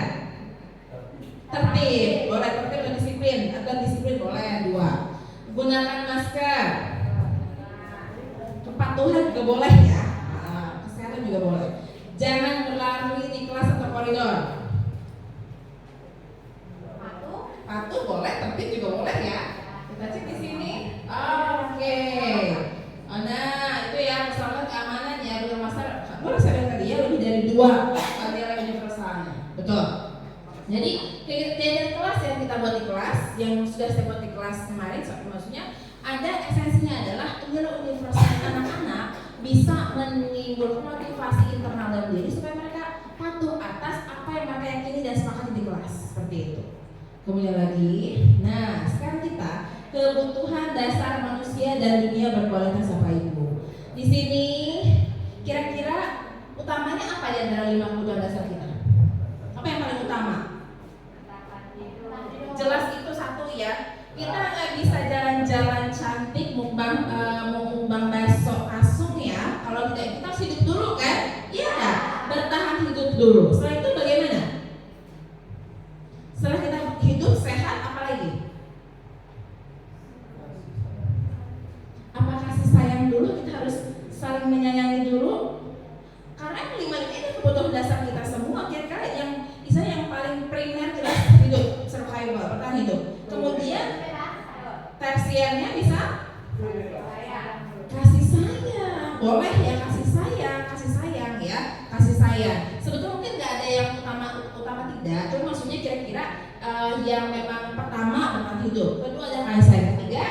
Tertib boleh, tertib dan disiplin atau disiplin boleh dua. Gunakan masker. Kepatuhan juga boleh ya. Kesehatan juga boleh. Jangan berlari di kelas atau koridor. Patuh boleh, tertib juga boleh ya. Kita cek di sini. Oke. Nah, itu ya masalah keamanan ya, betul masalah. Boleh saya bilang tadi ya lebih dari dua nilai universalnya. Betul. Jadi kegiatan kelas yang kita buat di kelas, yang sudah saya buat di kelas kemarin, maksudnya ada esensinya adalah nilai universal anak-anak bisa menimbulkan motivasi internal dalam diri supaya mereka patuh atas apa yang mereka yakini dan sepakati di kelas, seperti itu. Kemudian lagi, nah sekarang kita kebutuhan dasar manusia dan dunia berkualitas Bapak Ibu. Di sini kira-kira utamanya apa di antara 5 kebutuhan dasar kita? Apa yang paling utama? Jelas itu satu ya. Kita nggak bisa jalan-jalan cantik mukbang bakso kasung ya. Kalau tidak kita harus hidup dulu kan? Iya, bertahan hidup dulu. Setelah itu bagaimana? Setelah kita hidup sehat, apa lagi? Apa kasih sayang dulu? Kita harus saling menyayangi dulu. Karena 5 ini kebutuhan dasar kita semua. Kira-kira yang misalnya yang paling primer jelas hidup, survival, bertahan hidup. Kemudian tersiernya bisa kasih sayang. Boleh ya kasih sayang ya, kasih sayang. Sebetulnya mungkin nggak ada yang utama tidak. Cuma maksudnya kira-kira yang memang pertama bertahan hidup, kedua ada kasih sayang, ketiga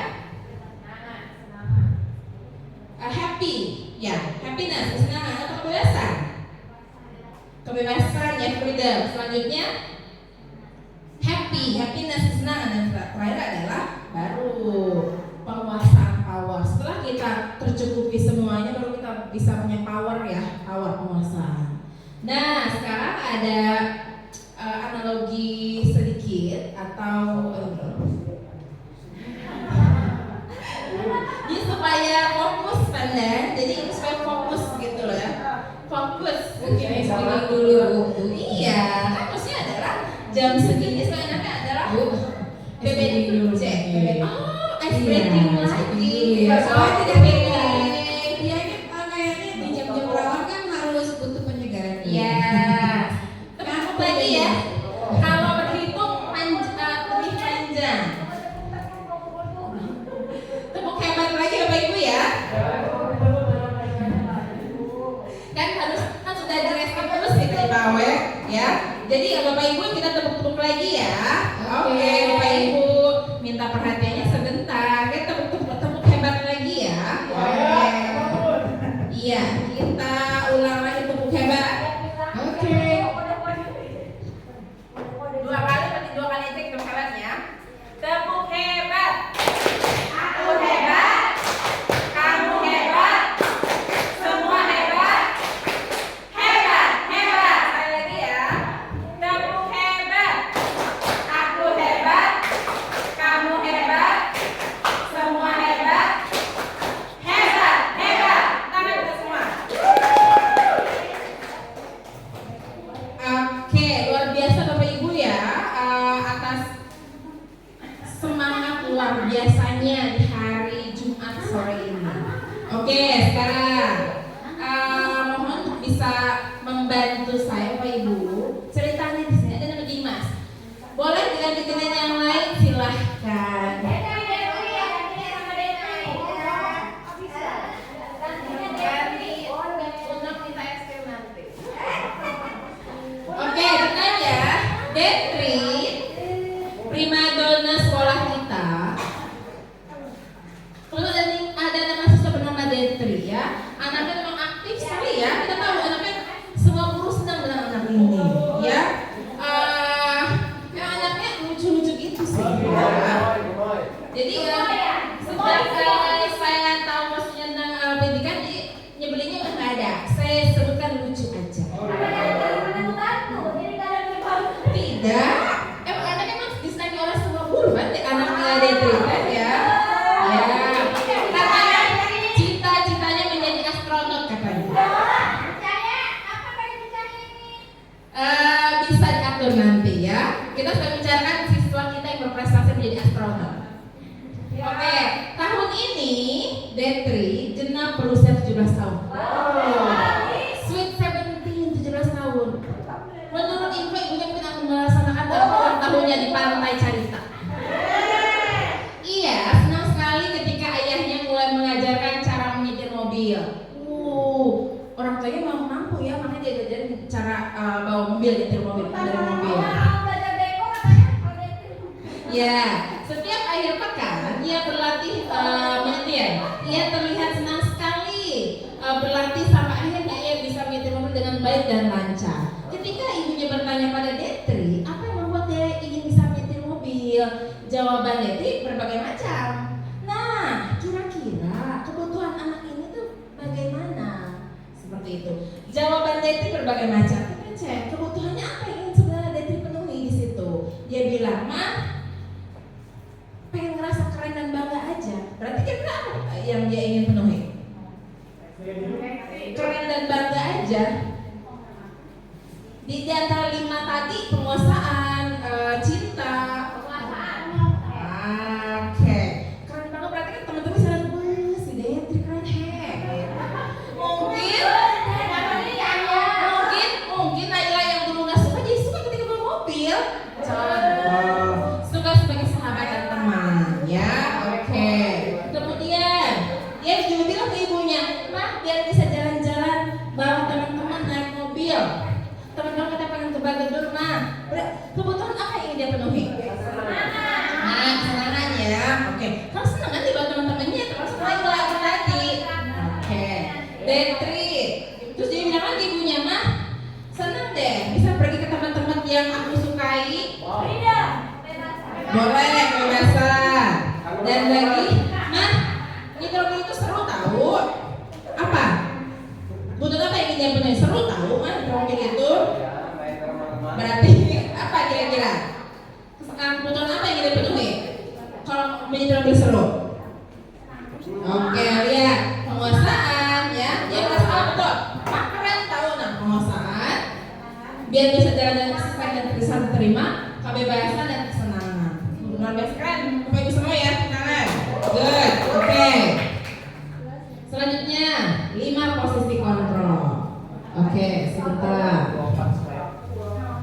happy ya, happiness, kesenangan atau kebebasan ya, freedom. Selanjutnya happiness, kesenangan, dan terakhir adalah baru penguasaan power. Setelah kita tercukupi semuanya, baru kita bisa punya power ya, power penguasaan. Nah sekarang ada analogi sedikit atau ini supaya fokus pandang, jadi supaya fokus gitu loh ya, fokus mungkin segini dulu. Iya, kan maksudnya adalah jam segini sebenarnya adalah PBD cek. Ice breaking lagi. Soalnya tidak breaking. Dia ini kayaknya di jam-jam rawan kan harus butuh penyegaran. Iya. Tepuk lagi ya. Kalau berhitung lebih panjang. Tepuk hebat lagi Bapak Ibu ya. Kan harus sudah direspon terus gitu di bawah ya. Jadi Bapak Ibu kita tepuk-tepuk lagi ya. Oke, Bapak Ibu, minta perhatiannya sebentar. Kita tepuk hebat lagi ya. Oke. Iya, kita ulang lagi tepuk hebat. Oke. Dua kali berarti dua kali itu tepuk hebatnya. Tepuk hebat. Aku hebat. Kamu hebat. Semua hebat. Hebat, hebat. Sekali lagi ya. Tepuk hebat. Aku hebat. Kamu hebat. Semua hebat. Hebat, hebat. Tangan kita semua. Oke, luar biasa Bapak Ibu ya, atas semangat luar biasanya di hari Jumat sore ini. Oke, sekarang mohon untuk bisa membantu saya Bapak Ibu. Ceritanya di sini ada nama Dimas. Boleh diganti dengan yang lain silahkan. Untuk minta es krim nanti. Oke, tenang ya. Detri, primadona sekolah kita. Kalau ada nama siswa bernama Detri ya, anaknya memang aktif sekali ya. Kita tahu anaknya semua guru senang dengan anak ini, ya. Ya anaknya lucu-lucu gitu sih. Ya. Jadi sejak saya tahu maksudnya tentang pendidikan, nyebelinnya udah nggak ada. Saya sebutkan lucu aja. Tidak, anaknya emang disenangi oleh semua guru kan, anaknya Detri kan ya. Ya, katanya cita-citanya menjadi astronot katanya. Bisa diatur nanti ya. Kita sudah bicarakan siswa kita yang berprestasi menjadi astronot. Oke, tahun ini Detri genap berusia 17 tahun. Sweet 17, 17 tahun. Menurut info ibunya mungkin akan melaksanakan ulang tahunnya di Pantai Carita. Iya, senang sekali ketika ayahnya mulai mengajarkan cara menyetir mobil. Orang tuanya mau mampu ya, makanya dia diajarin cara bawa mobil, nyetir mobil, mengendarai mobil. Ya, setiap akhir pekan ia berlatih menyetir. Ia terlihat senang sekali berlatih sampai akhirnya ia bisa menyetir mobil dengan baik dan lancar. Ketika ibunya bertanya pada Detri, apa yang membuat dia ingin bisa menyetir mobil? Jawaban Detri berbagai macam. Nah, kira-kira kebutuhan anak ini tuh bagaimana? Seperti itu. Jawaban Detri berbagai macam. Kita cek kebutuhannya apa yang ingin sebenarnya Detri penuhi di situ. Dia bilang, "Ma, pengen ngerasa keren dan bangga aja." Berarti kira-kira apa yang dia ingin penuhi? Keren dan bangga aja. Di antara 5 tadi, penguasaan, cinta, oke. Keren banget, berarti kan teman-teman bisa lihat, wah si Detri keren Mungkin Naila yang dulu nggak suka jadi suka ketika bawa mobil. Suka sebagai sahabat dan teman, ya. Oke. Kemudian dia juga bilang ke ibunya, "Ma, biar bisa jalan-jalan bawa teman-teman naik mobil. Teman-teman kita pengen ke Bagadur, Ma." Kebutuhan apa yang ingin dia penuhi? Nah, kesenangan ya. Oke. Kalau senang nanti buat teman-temannya, termasuk Naila tadi. Oke. Detri. Terus dia bilang lagi ibunya, "Ma, senang deh bisa pergi ke tempat-tempat yang aku sukai." Boleh, kebebasan. Dan lagi, "Ma, nyetir mobil itu seru tahu." Apa? Butuh apa yang ingin dia penuhi? Seru tahu, Ma, nyetir mobil itu. Berarti apa kira-kira? Kebutuhan apa yang ingin dia penuhi? Kalau menyetir mobil seru. Oke, lihat penguasaan ya. Dia merasa betul. Pak keren tahu nah penguasaan. Biar bisa jalan-jalan sesuai dan bisa terima kebebasan dan kesenangan. Luar biasa keren. Bapak Ibu semua ya, tangan. Good. Oke. Selanjutnya 5 posisi kontrol. Oke, sebentar.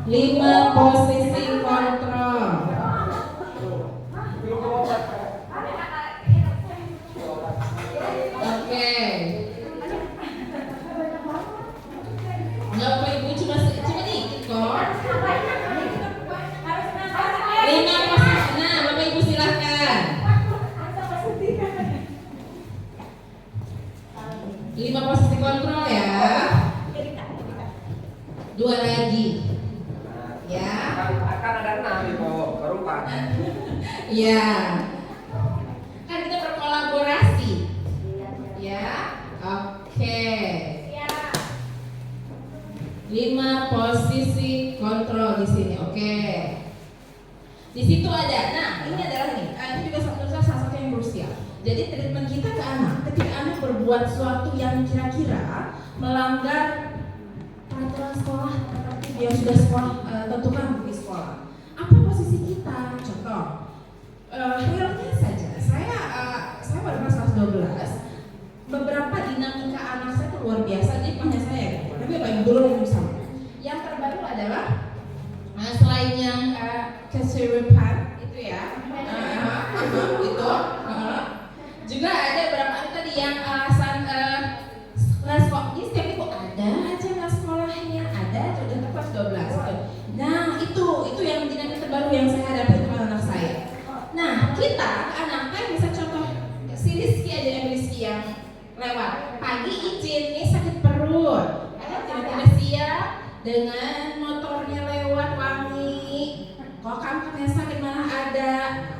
5 posisi kontrol. Oke. Enggak Bapak Ibu cuma dikit kok. 5 Iya. Kan kita berkolaborasi. Ya. Oke. 5 posisi kontrol di sini. Oke. Di situ ada. Nah, ini adalah nih. Ini juga menurut saya salah satu yang krusial. Jadi treatment kita ke anak ketika anak berbuat sesuatu yang kira-kira melanggar peraturan sekolah yang sudah sekolah tentukan di sekolah. Apa posisi kita? Contoh, realnya saja. Saya pada kelas 12. Beberapa dinamika anak saya itu luar biasa. Jadi hanya saya, tapi Bapak Ibu yang sama. Yang terbaru adalah selain yang kesurupan itu ya, itu juga ada beberapa tadi yang alasan sekolah. Ini setiap itu ada aja nggak sekolahnya, ada sudah kelas 12. Nah itu yang dinamika terbaru yang saya hadapi dengan anak saya. Nah kita anaknya bisa contoh si Rizky aja, Rizky yang lewat pagi izin nih sakit perut, tiba-tiba siap dengan motornya lewat wangi, kok kamu sakit malah ada.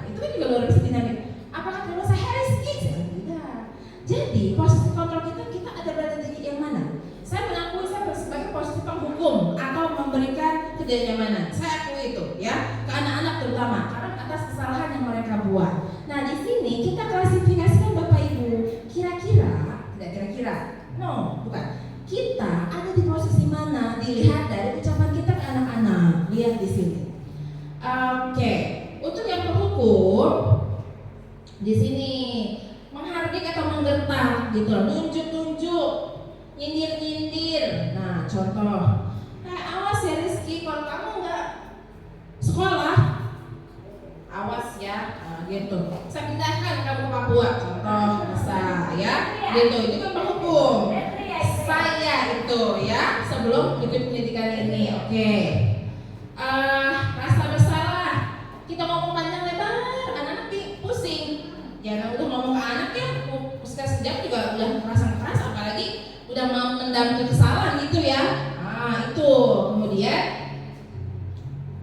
Itu kan juga luar biasa dinamik. Apakah terus saya Rizky? Tidak. Jadi posisi kontrol kita ada berada di yang mana? Saya mengakui saya sebagai posisi penghukum atau memberikan ketidaknyamanan. Saya akui itu ya ke anak-anak terutama karena atas kesalahan yang mereka buat. Nah di sini kita klasifikasikan Bapak Ibu kira-kira, no bukan. Kita ada di posisi mana dilihat dari ucapan kita ke anak-anak. Lihat di sini. Oke. Untuk yang penghukum di sini menghardik atau menggertak gitu, nunjuk-nunjuk, nyindir-nyindir. Nah, contoh, awas ya Rizky, kalau kamu nggak sekolah, awas ya, nah, gitu. Saya pindahkan kamu ke Papua, contoh, bisa ya, gitu. Itu kan penghukum. Saya itu ya, sebelum ikut pendidikan ini, oke. Rasa bersalah, kita ngomong panjang lebar, anak-anak pusing. Ya, udah ngomong ke anak ya, sejak juga udah merasa keras, apalagi udah mendam kesalahan gitu ya. Nah itu kemudian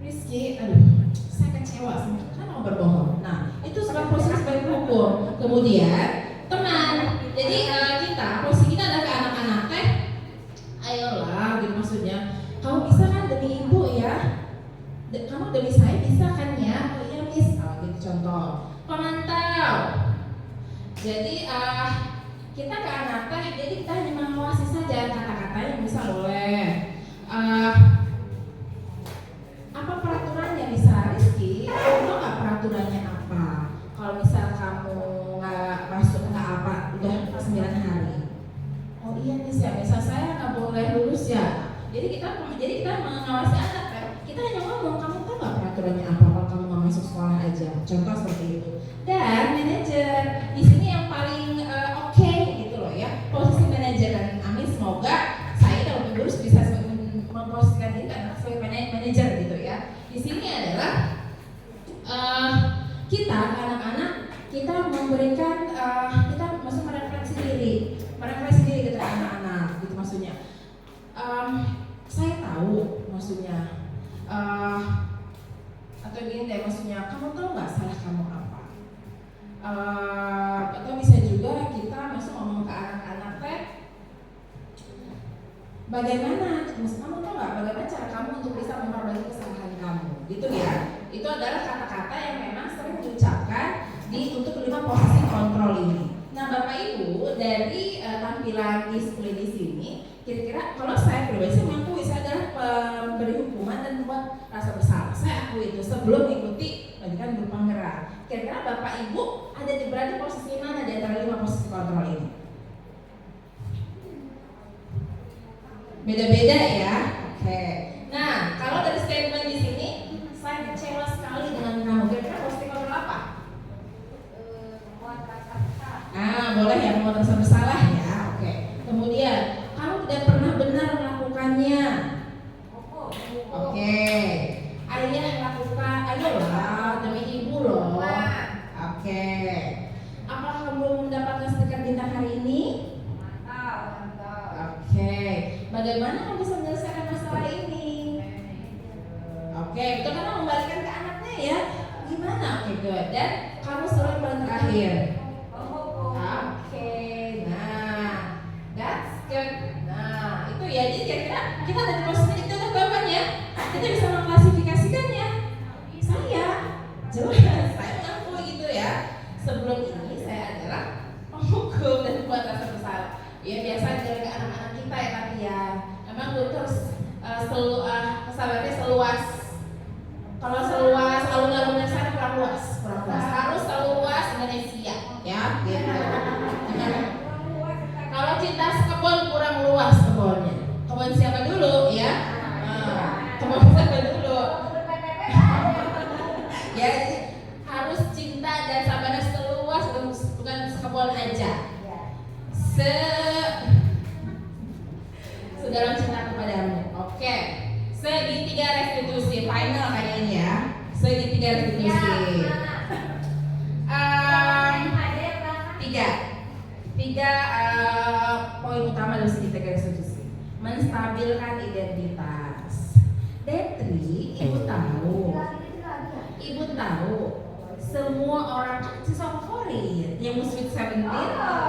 Rizky, aduh saya kecewa sama kan mau berbohong. Nah itu sebagai posisi sebagai hukum. Kemudian teman, jadi kita posisi kita adalah ke anak-anak teh, ayolah gitu maksudnya. Kamu bisa kan demi ibu ya, kamu demi saya bisa kan ya? Oh iya miss, gitu contoh. Pemantau. Jadi kita ke anak teh, jadi kita hanya mengawasi saja kata-kata yang bisa boleh. Apa peraturannya bisa Rizky? Tahu nggak peraturannya apa? Kalau misal kamu nggak masuk nggak apa, udah 9 hari. Oh iya nih ya, misal saya nggak boleh lulus ya. Jadi kita mengawasi anak kan. Kita hanya ngomong, kamu tahu nggak peraturannya apa? Kalau kamu nggak masuk sekolah aja. Contoh seperti itu. Dan manajer di sini yang paling oke gitu loh ya, posisi manajer. Dan amin semoga saya dan Ibu bisa memposisikan diri kan sebagai manajer gitu ya. Di sini adalah kita anak-anak kita memberikan kita maksud merefleksi diri gitu anak-anak gitu maksudnya. Saya tahu maksudnya atau gini deh maksudnya, kamu tahu nggak salah kamu apa? Atau bisa juga kita masuk ngomong ke anak-anak teh, bagaimana, kamu tahu nggak bagaimana cara kamu untuk bisa memperbaiki kesalahan kamu, gitu ya. Itu adalah kata-kata yang memang sering diucapkan untuk 5 posisi kontrol ini. Nah Bapak Ibu dari tampilan display di sini, kira-kira kalau saya pribadi saya mengakui saya adalah pemberi hukuman dan membuat rasa bersalah. Saya akui itu sebelum mengikuti pendidikan guru penggerak. Kira-kira Bapak Ibu ada di berada posisi mana di antara 5 posisi kontrol ini? Beda-beda ya. Oke. Nah kalau dari statement di sini, saya kecewa sekali dengan kamu. Kira-kira posisi kontrol apa? Boleh ya, membuat rasa bersalah ya. Oke. Kemudian kamu tidak pernah benar melakukannya. Oke. Ayah lakukan, ayolah demi ibu loh. Oke. Apakah kamu mendapatkan stiker bintang hari ini? Oke. Bagaimana kamu bisa menyelesaikan masalah ini? Kamu selalu yang paling terakhir. Penghukum. Oke, nah, that's good. Nah, itu ya. Jadi kira-kira kita dari posisi itu tuh gampang ya. Kita bisa mengklasifikasikannya. Saya jelas, saya ngaku gitu ya. Sebelum ini saya adalah penghukum dan buat rasa bersalah. Ya biasa dari anak-anak kita ya, tapi ya memang gue terus kesabarannya seluas. Kalau seluas alun-alunnya sana kurang luas. Harus seluas Indonesia, ya. Gitu. Kalau cinta sekebun kurang luas kebunnya. Kebun siapa dulu, ya? Kebun siapa dulu? Ya, jadi harus cinta dan sabarnya seluas, bukan sekebun aja. Sedalam cinta kepadamu. Oke. Segitiga restitusi final kayaknya ya. Segitiga restitusi. Tiga poin utama dari segitiga restitusi. Menstabilkan identitas. Detri, ibu tahu semua orang kan siswa favorit yang Sweet 17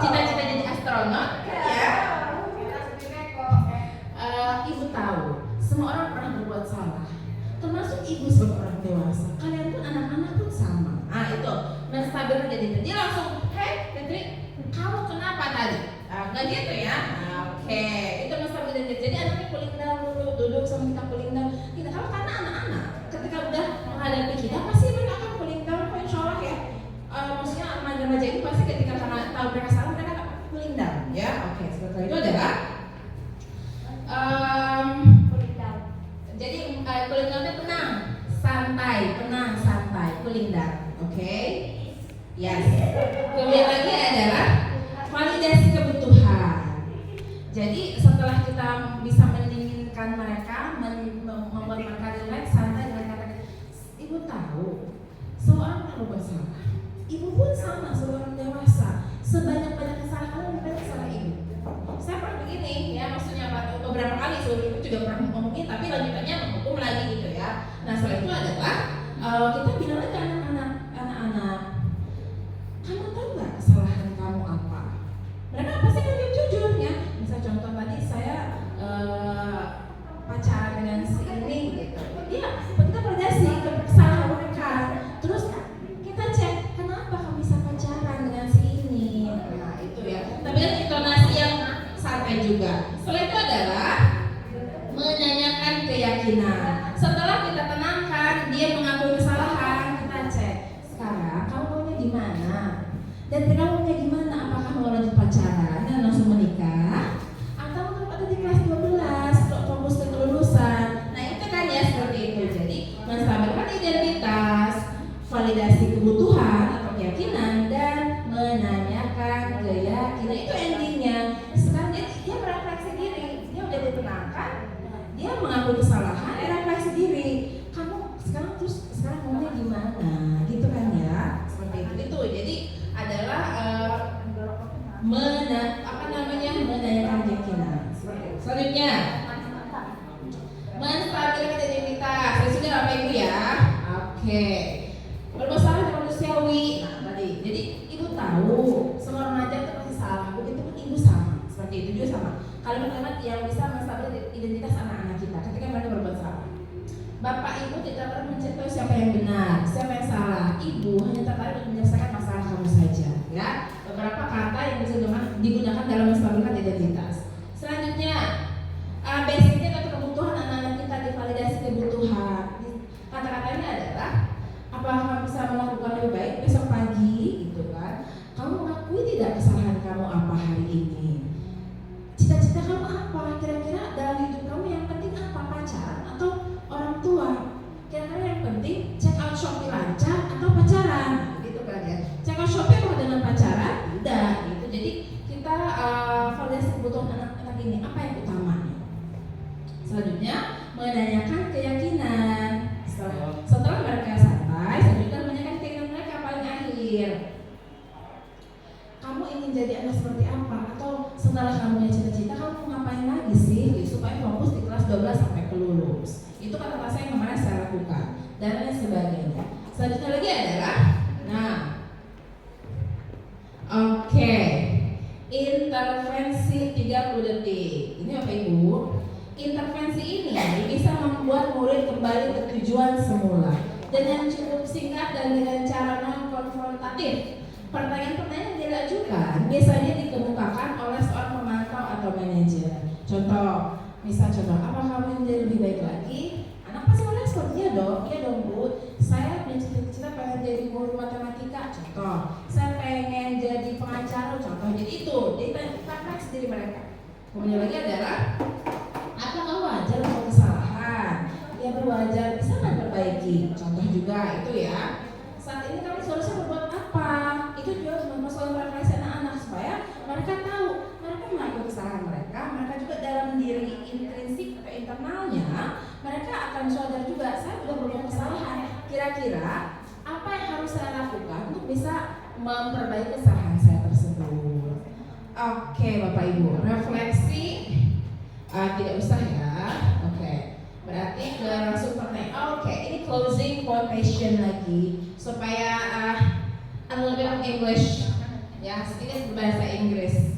cita-cita jadi astronot ya. Ibu tahu semua orang pernah berbuat salah, termasuk ibu sebagai orang dewasa. Kalian pun anak-anak pun sama. Itu menstabilkan identitas. Dia langsung, hey Detri, kamu kenapa tadi? Nggak gitu ya? Oke, itu menstabilkan identitas. Jadi anaknya cooling down dulu, duduk sama kita cooling down. Kita kalau karena anak-anak ketika udah menghadapi kita pasti mereka akan cooling down. Kok insya Allah ya. Maksudnya remaja-remaja ini pasti ketika karena tahu mereka salah mereka akan cooling down. Ya, oke. Setelah itu adalah jadi cooling down itu tenang, santai, cooling down. Oke? Yes. Kemudian lagi adalah validasi kebutuhan. Jadi setelah kita bisa mendinginkan mereka, membuat mereka relax, santai dengan kata, ibu tahu seorang perlu bersalah. Ibu pun sama, seorang dewasa. Sebanyak-banyak kesalahan lebih salah ibu. Saya pernah begini ya, maksudnya beberapa kali suruh ibu juga pernah ngomongin, tapi lanjutannya menghukum lagi gitu ya. Nah setelah itu adalah kita bilang aja anak-anak, kamu tahu nggak kesalahan kamu apa? Mereka pasti kan jujur ya. Misal contoh tadi saya pacaran dengan si ini gitu. Iya, kita validasi kesalahan mereka. Terus kita cek kenapa kamu bisa pacaran dengan si ini. Nah itu ya. Tapi kan intonasi yang santai juga. Setelah itu adalah menanyakan keyakinan. Setelah kita tenangkan, dia mengakui kesalahan, kita cek. Sekarang kamu maunya di mana? Dan kamu maunya di mana? Apakah mau lanjut pacaran dan langsung menikah? Atau mau ada di kelas 12 fokus ke kelulusan? Nah itu kan ya seperti itu. Jadi menstabilkan identitas, validasi kebutuhan atau keyakinan, dan menanyakan keyakinan. Itu endingnya. Sekarang dia merefleksi diri, dia udah ditenangkan, dia mengakui kesalahan, dia refleksi diri. Kamu sekarang maunya gimana? Gitu kan ya, seperti itu. Jadi adalah menanyakan keyakinan. Selanjutnya, menstabilkan identitas. Sudah Bapak Ibu ya. Oke. Bermasalah dengan manusiawi. Nah, tadi. Jadi ibu tahu semua remaja itu pasti salah. Begitu pun ibu sama. Seperti itu juga sama. Kalimat-kalimat yang bisa menstabilkan identitas anak-anak kita ketika mereka berbuat salah. Bapak ibu tidak pernah mencari siapa yang benar, siapa yang salah. Ibu hanya tertarik untuk menyelesaikan masalah kamu saja. Ya, beberapa kata yang bisa digunakan dalam menstabilkan identitas. Selanjutnya, basicnya atau kebutuhan anak-anak kita, divalidasi kebutuhan. Kata-katanya adalah, apakah kamu bisa melakukan lebih baik besok pagi, gitu kan? Kamu mengakui tidak kesalahan kamu apa hari ini? Cita-cita kamu apa? Kira-kira dalam hidup kamu yang penting apa? Pacaran atau orang tua? Kira-kira yang penting check out Shopee lancar atau pacaran? Gitu kan ya. Check out Shopee apa dengan pacaran? Tidak gitu. Jadi kita validasi kebutuhan anak-anak ini apa yang utamanya. Selanjutnya menanyakan keyakinan. Setelah mereka santai, selanjutnya menanyakan keyakinan mereka paling akhir. Kamu ingin jadi anak seperti apa? Atau setelah kamu punya cita-cita, kamu ngapain lagi sih? Supaya fokus di kelas 12 sampai lulus. Itu kata-kata saya yang kemarin saya lakukan dan lain sebagainya. Selanjutnya lagi adalah, nah 30 detik. Ini Bapak Ibu, intervensi ini bisa membuat murid kembali ke tujuan semula dengan cukup singkat dan dengan cara non-konfrontatif. Pertanyaan-pertanyaan yang diajukan biasanya dikemukakan oleh seorang pemantau atau manajer. Contoh, apa kamu menjadi lebih baik lagi? Anak pasti merespon, iya dong Bu. Saya punya cita-cita pengen jadi guru matematika. Contoh, saya pengen jadi pengacara. Contoh, jadi itu. Jadi tanya sendiri mereka. Kemudian lagi adalah, apakah wajar untuk kesalahan? Ya berwajar, bisa nggak perbaiki? Contoh juga itu ya. Saat ini kami seharusnya berbuat apa? Itu juga masalah refleksi anak-anak supaya mereka tahu mereka mengakui kesalahan mereka juga dalam diri intrinsik atau internalnya mereka akan sadar juga saya sudah berbuat kesalahan. Kira-kira apa yang harus saya lakukan untuk bisa memperbaiki kesalahan saya tersebut? Oke, Bapak Ibu, refleksi tidak usah ya. Oke. Berarti langsung pertanyaan. Oke, ini closing quotation lagi supaya a little bit of English. Ya, ini bahasa Inggris.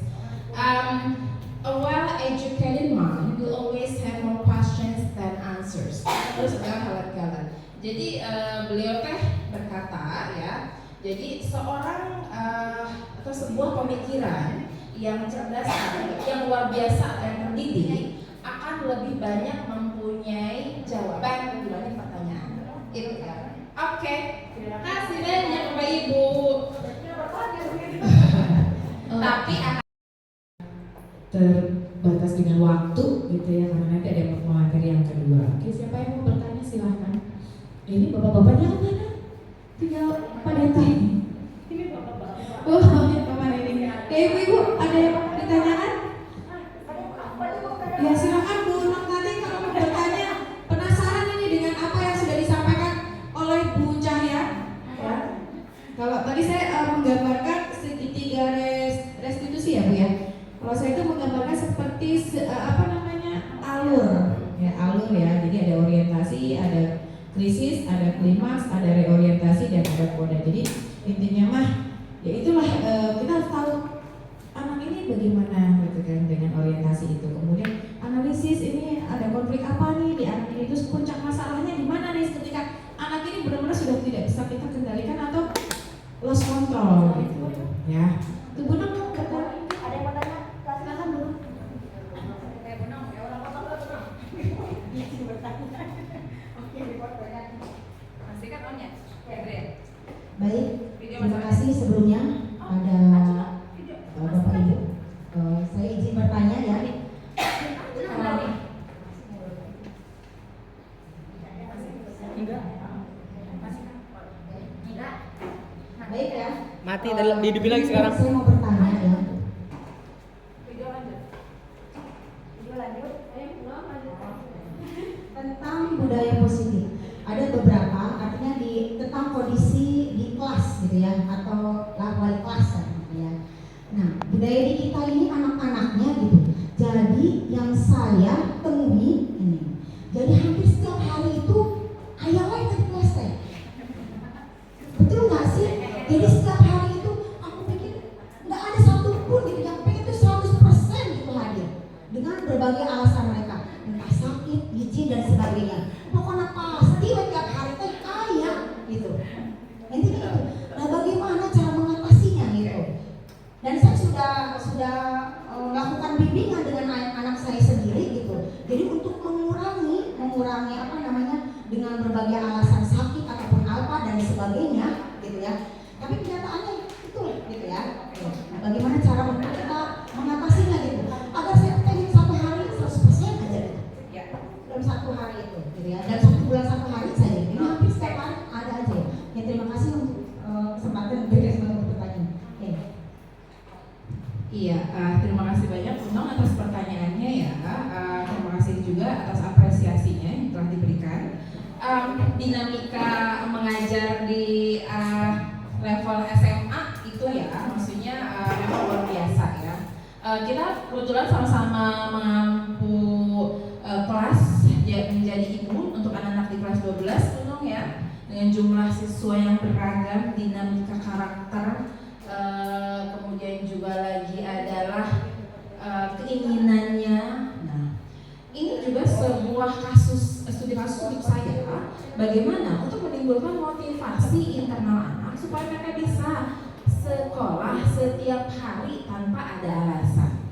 A well-educated mind will always have more questions than answers. Terus galat. Jadi beliau teh berkata ya. Jadi seorang atau sebuah pemikiran yang cerdas, yang luar biasa dan terdidik akan lebih banyak mempunyai jawaban dibanding pertanyaan. Itu ya. Oke, terima kasih banyak Bapak Ibu. Tapi akan terbatas dengan waktu gitu ya, karena nanti ada materi yang kedua. Oke, siapa yang mau bertanya silahkan. Ini bapak-bapaknya kemana? Tinggal pada tanya. Ini bapak-bapak. Oh, kemana ini? Ibu-ibu ada yang mau ditanyakan? Ya silakan Bu Nong, nanti kalau mau bertanya, penasaran ini dengan apa yang sudah disampaikan oleh Bu Cahya. Ya. Kalau tadi saya menggambarkan segitiga restitusi ya Bu ya. Kalau saya itu menggambarkan seperti alur ya. Jadi ada orientasi, ada krisis, ada klimaks, ada reorientasi dan ada koda. Jadi intinya mah ya itulah kita harus tahu anak ini bagaimana gitu kan dengan orientasi itu. Kemudian analisis ini ada konflik apa nih di anak ini, terus puncak masalahnya di mana nih ketika anak ini benar-benar sudah tidak bisa kita kendalikan atau lost control gitu ya. Tuh Bu Nong, Ada yang mau tanya? silakan Bu Nong. masih kan on ya? Baik, terima kasih sebelumnya pada Bapak Ibu. Saya izin bertanya ya. Baik ya. Mati, dihidupin lagi sekarang. Saya mau bertanya ya. Video lanjut. Tentang budaya positif. Ada beberapa, artinya tentang kondisi di kelas gitu ya, atau wali kelas gitu ya. Nah, budaya di kita ini anak-anaknya gitu. Jadi yang saya temui ini, jadi hampir setiap hari itu ayamnya ke kelas teh. Betul nggak sih? Jadi setiap hari itu aku pikir nggak ada satupun gitu yang pengen itu 100% gitu hadir dengan berbagai alasan mereka, entah sakit, izin dan sebagainya. Pokoknya pasti tiap hari teh kaya gitu. Intinya itu. Nah, bagaimana cara mengatasinya gitu? Dan saya sudah melakukan bimbingan dengan anak saya sendiri gitu. Jadi untuk mengurangi apa namanya dengan berbagai alasan sakit ataupun apa dan sebagainya gitu ya. Tapi kenyataannya itu gitu ya. Nah, bagaimana cara untuk kita mengatasinya gitu? Agar saya pengen satu hari 100% aja gitu. Ya. Dalam satu hari itu gitu ya. Dan 1 bulan 1 hari saja. Ini hampir setiap hari ada aja. Ya terima kasih untuk kesempatan untuk bertanya. Oke. Iya, terima kasih banyak Unong atas pertanyaannya ya. Terima kasih juga atas apresiasinya yang telah diberikan. Dinamika mengajar di level SMA itu ya, maksudnya memang luar biasa ya. Kita kebetulan sama-sama mampu kelas menjadi ibu untuk anak-anak di kelas 12 Unong ya, dengan jumlah siswa yang beragam, dinamika karakter. Kemudian juga lagi adalah keinginan supaya mereka bisa sekolah setiap hari tanpa ada alasan.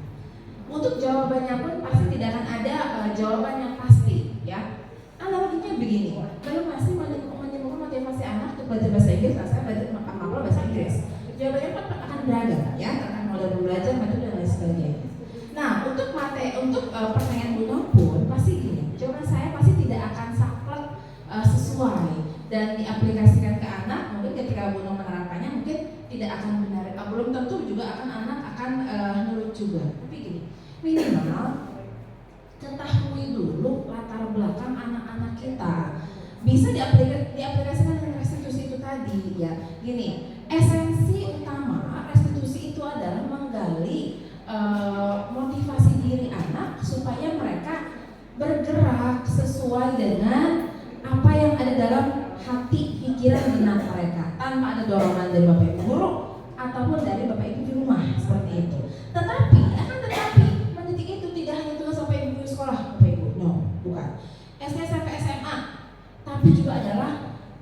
Untuk jawabannya pun pasti tidak akan ada jawaban yang pasti, ya. Analoginya begini, kalau masih menemukan motivasi anak untuk belajar bahasa Inggris, saya belajar maklum bahasa Inggris. Jawabannya pun akan beragam, ya, tentang model belajar, metode dan lain sebagainya. Nah, untuk pertanyaan Bu Noh pun pasti gini, jawaban saya pasti tidak akan saklek sesuai dan diaplikasikan ke anak. Mungkin ketika Bu Noh menerapkannya mungkin tidak akan benar, belum tentu juga anak akan nurut juga. Tapi gini, minimal ketahui dulu latar belakang anak-anak kita, bisa diaplikasikan dengan restitusi itu tadi, ya. Gini, esensi utama restitusi itu adalah menggali motivasi diri anak supaya mereka bergerak sesuai dengan apa yang ada dalam hati, pikiran, minat mereka, tanpa ada dorongan dari Bapak Ibu guru ataupun dari Bapak Ibu di rumah, seperti itu. Tetapi mendidik itu tidak hanya tugas Bapak Ibu di sekolah, Bapak Ibu, no, bukan. SD, SMP, SMA, tapi juga adalah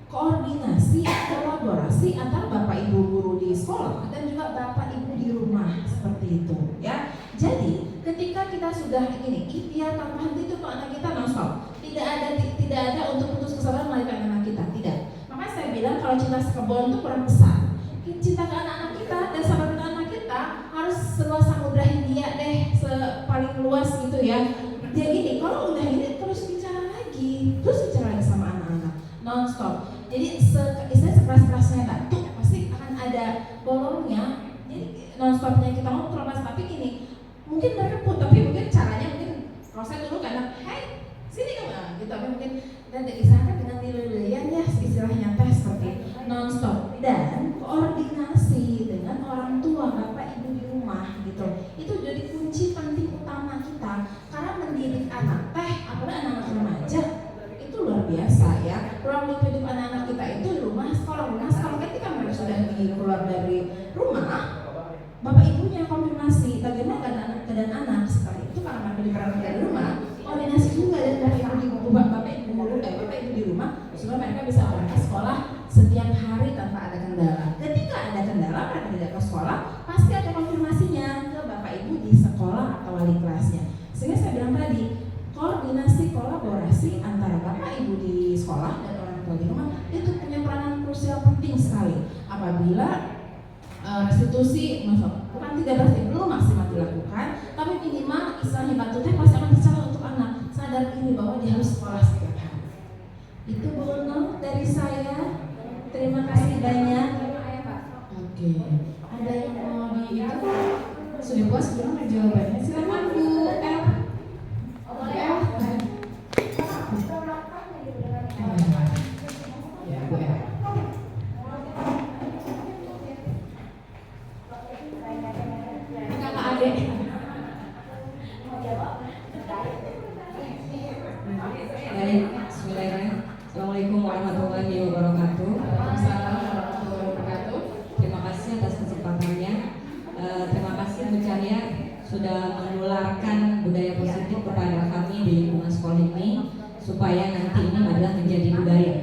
koordinasi, kolaborasi antara Bapak Ibu guru di sekolah dan juga Bapak Ibu di rumah, seperti itu, ya. Jadi ketika kita sudah ini, ikhtiar tanpa henti itu untuk anak kita nonstop. Tidak ada untuk putus kesabaran melalui anak kita, tidak. Makanya saya bilang kalau cinta sekebon itu kurang besar. Cinta ke anak-anak kita dan sahabat anak kita harus seluas samudra Hindia deh, paling luas gitu ya. Dia gini, kalau udah ini terus bicara lagi sama anak-anak nonstop. Jadi istilahnya sekeras-kerasnya batu pasti akan ada bolongnya. Jadi nonstopnya kita ngomong terlepas, tapi gini, mungkin mereka pun, tapi mungkin caranya mungkin proses dulu karena, hey sini kamu, gitu. Tapi mungkin dan diisahkan dengan nilai-nilaian ya, istilahnya tes seperti nonstop dan koordinasi dengan orang tua, Bapak Ibu di rumah, gitu. Itu jadi kunci penting utama kita karena mendidik anak apalagi anak-anak remaja itu luar biasa, ya. Ruang hidup anak-anak kita itu di rumah, sekolah. Ketika mereka sudah keluar dari rumah, Bapak Ibunya konfirmasi bagaimana keadaan anak setelah itu, karena mereka diperlukan dari rumah, koordinasi juga dan Bapak Ibu di rumah supaya mereka bisa berangkat sekolah setiap hari tanpa ada kendala. Ketika ada kendala mereka tidak ke sekolah, pasti ada konfirmasinya ke Bapak Ibu di sekolah atau wali kelasnya. Sehingga saya bilang tadi, koordinasi, kolaborasi antara Bapak Ibu di sekolah dan orang tua di rumah itu punya peranan krusial penting sekali. Apabila restitusi bukan tidak berarti belum maksimal dilakukan, tapi minimal istilahnya batu teh pasti akan bicara untuk anak sadar ini bahwa dia harus sekolah setiap hari. Itu Bu Noh dari saya. Terima kasih banyak. Oke. Ada yang mau sudah puas belum jawabannya? Silakan Bu El. Ya, Bu El. Kakak Ade. Baik, bismillahirrahmanirrahim. Assalamualaikum warahmatullahi wabarakatuh. Terima kasih atas kesempatannya. Terima kasih Bu Cahya sudah menularkan budaya positif kepada kami di lingkungan sekolah ini supaya nanti ini adalah menjadi budaya.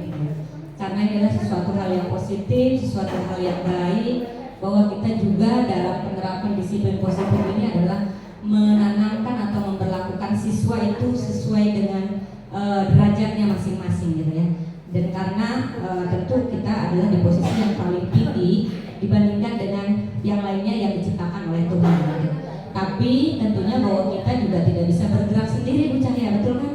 Karena ini adalah sesuatu hal yang positif, sesuatu hal yang baik, bahwa kita juga dalam penerapan disiplin positif ini adalah menanamkan atau memperlakukan siswa itu sesuai dengan derajatnya masing-masing, gitu ya. Dan karena tentu kita adalah di posisi yang paling tinggi dibandingkan dengan yang lainnya yang diciptakan oleh Tuhan, gitu. Tapi tentunya bahwa kita juga tidak bisa bergerak sendiri, Bu Cahya, betul kan?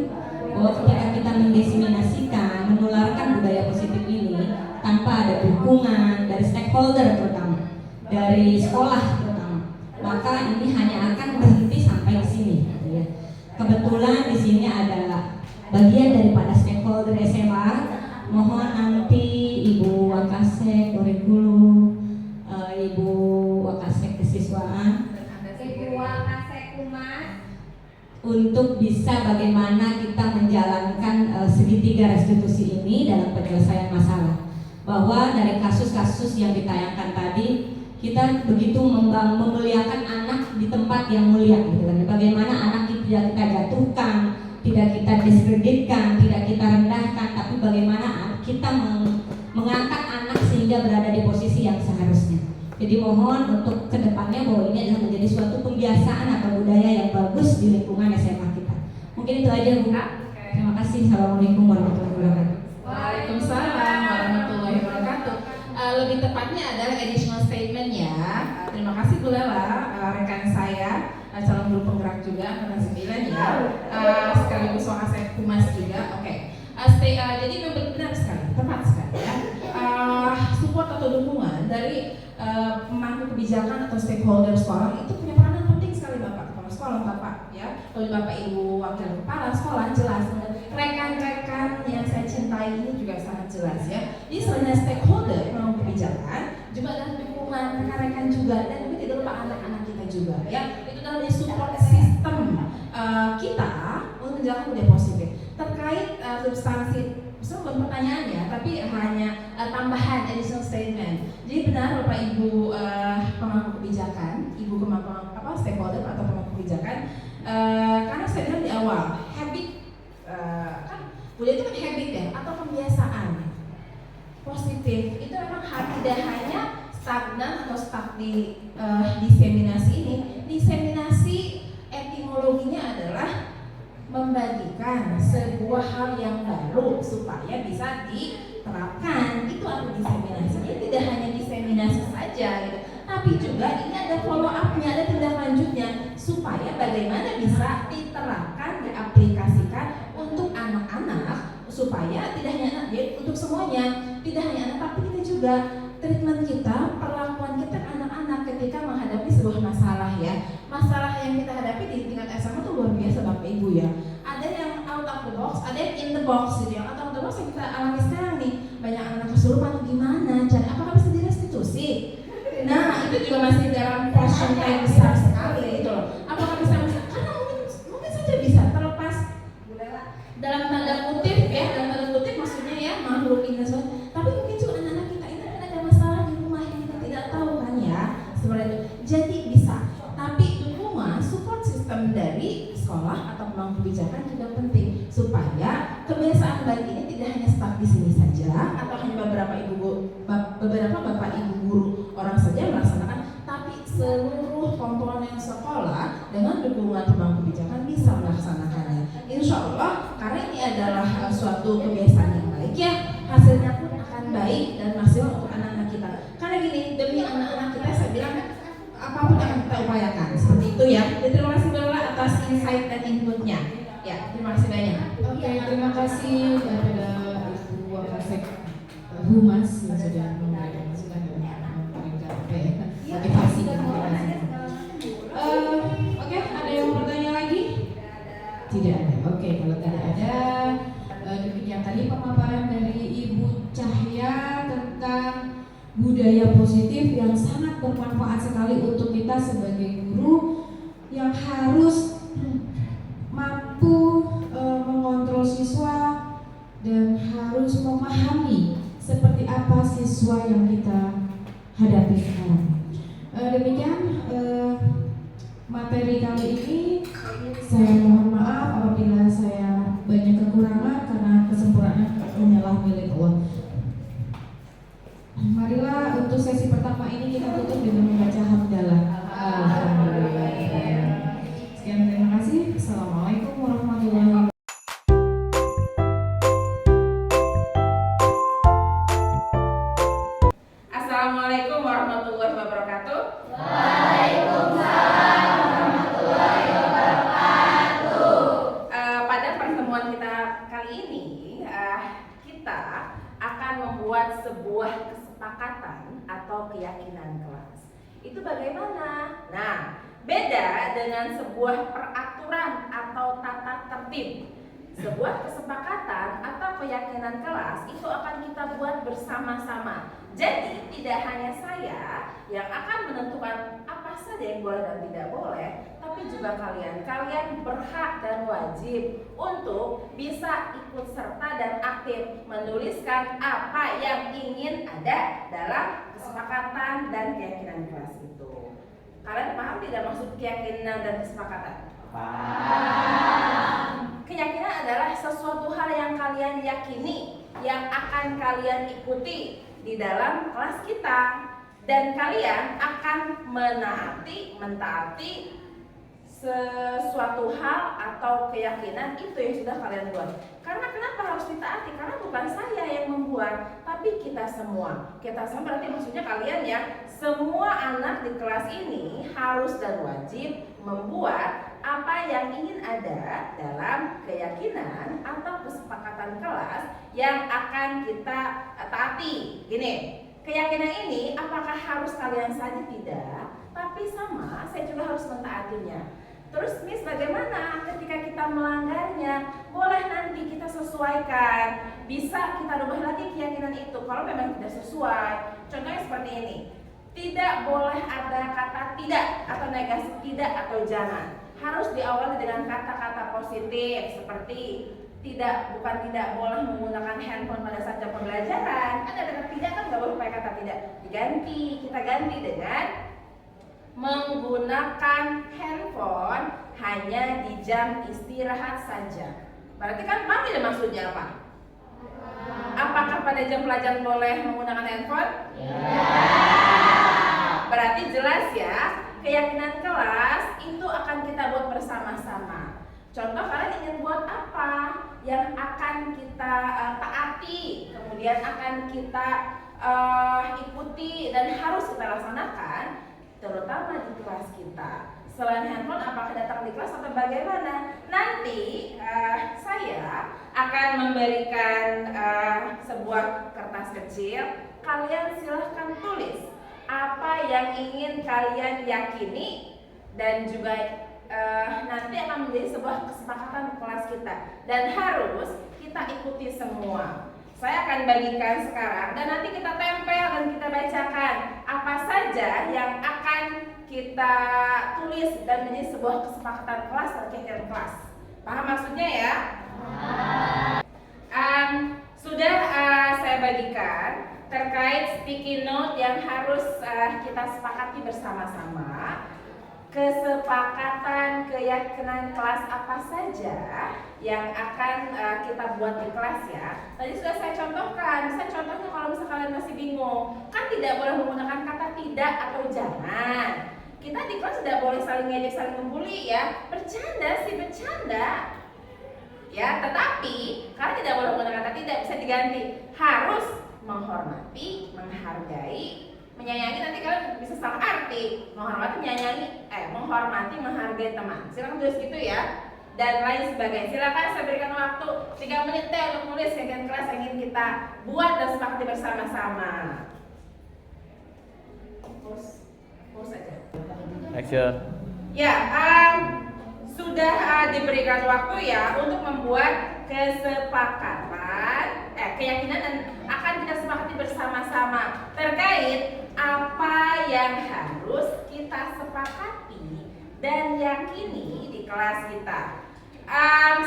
Bahwa ketika kita mendiseminasikan, menularkan budaya positif ini tanpa ada dukungan dari stakeholder terutama, dari sekolah terutama, maka ini hanya akan berhenti sampai di sini, gitu ya. Kebetulan di sini ada bagian daripada stakeholder SMA. Mohon nanti Ibu Wakasek Kurikulum, Ibu Wakasek Kesiswaan, Ibu Wakasek Humas, untuk bisa bagaimana kita menjalankan segitiga restitusi ini dalam penyelesaian masalah. Bahwa dari kasus-kasus yang ditayangkan tadi, kita begitu memuliakan anak di tempat yang mulia, gitu kan. Bagaimana anak tidak kita jatuhkan, tidak kita diskreditkan, tidak kita rendahkan, tapi bagaimana kita mengangkat anak sehingga berada di posisi Jadi mohon untuk kedepannya bahwa ini adalah menjadi suatu pembiasaan atau budaya yang bagus di lingkungan SMA kita. Mungkin itu aja Bu. Terima kasih. Assalamualaikum warahmatullahi wabarakatuh. Waalaikumsalam warahmatullahi wabarakatuh. Lebih tepatnya adalah additional statement ya. Terima kasih Bu Lela, rekan saya, calon guru penggerak juga angkatan 9 ya. Sekaligus wakasek humas juga. Oke. Jadi benar sekali, tepat sekali ya. Support atau dukungan dari pemangku kebijakan atau stakeholder sekolah itu punya peranan penting sekali Bapak kepala sekolah, Bapak ya. Kalau Bapak Ibu wakil kepala sekolah jelas, rekan-rekan yang saya cintai ini juga sangat jelas ya. Jadi selain stakeholder pemangku kebijakan, juga ada dukungan rekan-rekan juga, dan juga tidak lupa anak-anak kita juga ya. Itu namanya support system kita untuk menjalankan budaya positif. Terkait substansi, bukan pertanyaannya, tapi hanya tambahan additional statement. Jadi benar Bapak Ibu pemangku kebijakan, Ibu pemangku stakeholder atau pemangku kebijakan, karena saya bilang di awal habit, kan budaya itu kan habit ya, atau kebiasaan positif. Itu memang tidak hanya stagnan atau stuck di diseminasi ini. Diseminasi etimologinya adalah membagikan sebuah hal yang baru supaya bisa diterapkan. Itu arti diseminasi. Jadi tidak hanya diseminasi saja gitu, tapi juga ini ada follow up-nya, ada tindak lanjutnya supaya bagaimana bisa diterapkan, diaplikasikan untuk anak-anak, supaya tidak hanya anak, ya, untuk semuanya, tidak hanya anak, tapi kita juga treatment kita, perlakuan kita ke anak-anak ketika menghadapi sebuah masalah ya. Masalah yang kita hadapi di tingkat SMA itu luar biasa Bapak Ibu ya. Ada yang out of the box, ada yang in the box gitu. Yang out of the box yang kita alami sekarang nih, banyak anak kesurupan gimana, cari apakah bisa direstitusi? Nah itu juga masih dalam question time besar sekali gitu loh. Apakah bisa, karena mungkin saja bisa terlepas dalam tanda kutip ya, dalam tanda kutip maksudnya ya makhluk ini semua. Tapi mungkin juga anak-anak kita ini kan ada masalah di rumah yang kita tidak tahu kan ya, seperti itu. Jadi bisa, tapi dukungan support system dari sekolah atau pemangku kebijakan juga penting supaya kebiasaan baik ini tidak hanya stuck di sini saja atau hanya beberapa bapak ibu guru orang saja melaksanakan, tapi seluruh komponen sekolah dengan dukungan pemangku kebijakan bisa melaksanakannya. Insya Allah, karena ini adalah suatu kebiasaan yang baik ya, hasilnya pun akan baik dan maksimal untuk anak-anak kita. Karena gini, demi anak-anak kita saya bilang apapun akan kita upayakan seperti itu ya. Dan terima kasih banyak atas insight dan inputnya. Ya, terima kasih banyak. Oke, terima kasih kepada Ibu Wakasek Humas yang sudah memberikan masukan dan memberikan motivasi dan motivasi. Oke, ada yang mau bertanya lagi? Tidak ada. Oke, kalau tidak ada, demikian tadi pemaparan dari Ibu Cahya tentang budaya positif yang sangat bermanfaat sekali untuk kita sebagai guru yang harus mampu mengontrol siswa dan harus memahami seperti apa siswa yang kita hadapi sekarang. Demikian materi kali ini. Saya mohon maaf apabila saya banyak kekurangan karena kesempurnaan hanyalah milik Allah. Marilah untuk sesi pertama ini kita tutup dengan membaca hamdalah. Alhamdulillah. Sekian, terima kasih. Assalamualaikum warahmatullahi wabarakatuh. Assalamualaikum warahmatullahi wabarakatuh. Pada pertemuan kita kali ini, kita akan membuat sebuah kesepakatan atau keyakinan kelas. Itu bagaimana? Nah, beda dengan sebuah peraturan atau tata tertib. Sebuah kesepakatan atau keyakinan kelas itu akan kita buat bersama-sama. Jadi tidak hanya saya yang akan menentukan apa saja yang boleh dan tidak boleh, tapi juga kalian. Kalian berhak dan wajib untuk bisa ikut serta dan aktif menuliskan apa yang ingin ada dalam kesepakatan dan keyakinan kelas itu. Kalian paham tidak maksud keyakinan dan kesepakatan? Paham. Keyakinan adalah sesuatu hal yang kalian yakini, yang akan kalian ikuti di dalam kelas kita. dan kalian akan mentaati sesuatu hal atau keyakinan itu yang sudah kalian buat. Karena kenapa harus ditaati? Karena bukan saya yang membuat, tapi kita semua. Kita semua berarti maksudnya kalian ya, semua anak di kelas ini harus dan wajib membuat apa yang ingin ada dalam keyakinan atau kesepakatan kelas yang akan kita taati. Gini, keyakinan ini apakah harus kalian saja? Tidak, tapi sama, saya juga harus mentaatinya. Terus Miss, bagaimana ketika kita melanggarnya? Boleh nanti kita sesuaikan, bisa kita rubah lagi keyakinan itu kalau memang tidak sesuai. Contohnya seperti ini, tidak boleh ada kata tidak atau negasi tidak atau jangan. Harus diawali dengan kata-kata positif seperti bukan tidak boleh menggunakan handphone pada saat jam pembelajaran. Kan ada kata tidak, kan nggak boleh pakai kata tidak. Kita ganti dengan menggunakan handphone hanya di jam istirahat saja. Berarti kan paham tidak maksudnya apa? Apakah pada jam pelajaran boleh menggunakan handphone? Berarti jelas ya, keyakinan kelas itu akan kita buat bersama-sama. Contoh, kalian ingin buat apa yang akan kita taati, kemudian akan kita ikuti dan harus kita laksanakan, terutama di kelas kita. Selain handphone, apakah datang di kelas atau bagaimana? Nanti saya akan memberikan sebuah kertas kecil. Kalian silahkan tulis apa yang ingin kalian yakini, dan juga nanti akan menjadi sebuah kesepakatan kelas kita dan harus kita ikuti semua. Saya akan bagikan sekarang dan nanti kita tempel dan kita bacakan apa saja yang akan kita tulis dan menjadi sebuah kesepakatan kelas atau keyakinan kelas. Paham maksudnya ya? Sudah saya bagikan terkait sticky note yang harus kita sepakati bersama-sama. Kesepakatan keyakinan kelas apa saja yang akan kita buat di kelas ya. Tadi sudah saya contohkan. Misalnya contohnya kalau misalnya kalian masih bingung, kan tidak boleh menggunakan kata tidak atau jangan. Kita di kelas tidak boleh saling ngejek, saling membuli ya. Bercanda sih bercanda. Ya, tetapi kalian tidak boleh menggunakan kata tidak, bisa diganti. Harus menghormati, menghargai, menyayangi. Nanti kalian bisa salah arti. Menghormati, menyayangi, menghormati, menghargai teman. Silakan tulis gitu ya. Dan lain sebagainya. Silakan saya berikan waktu 3 menit deh untuk nulis keyakinan kelas yang ingin kita buat dan sepakati bersama-sama. Pause aja. Action. Ya, sudah diberikan waktu ya untuk membuat kesepakatan, keyakinan dan akan kita sepakati bersama-sama terkait apa yang harus kita sepakati dan yakini di kelas kita.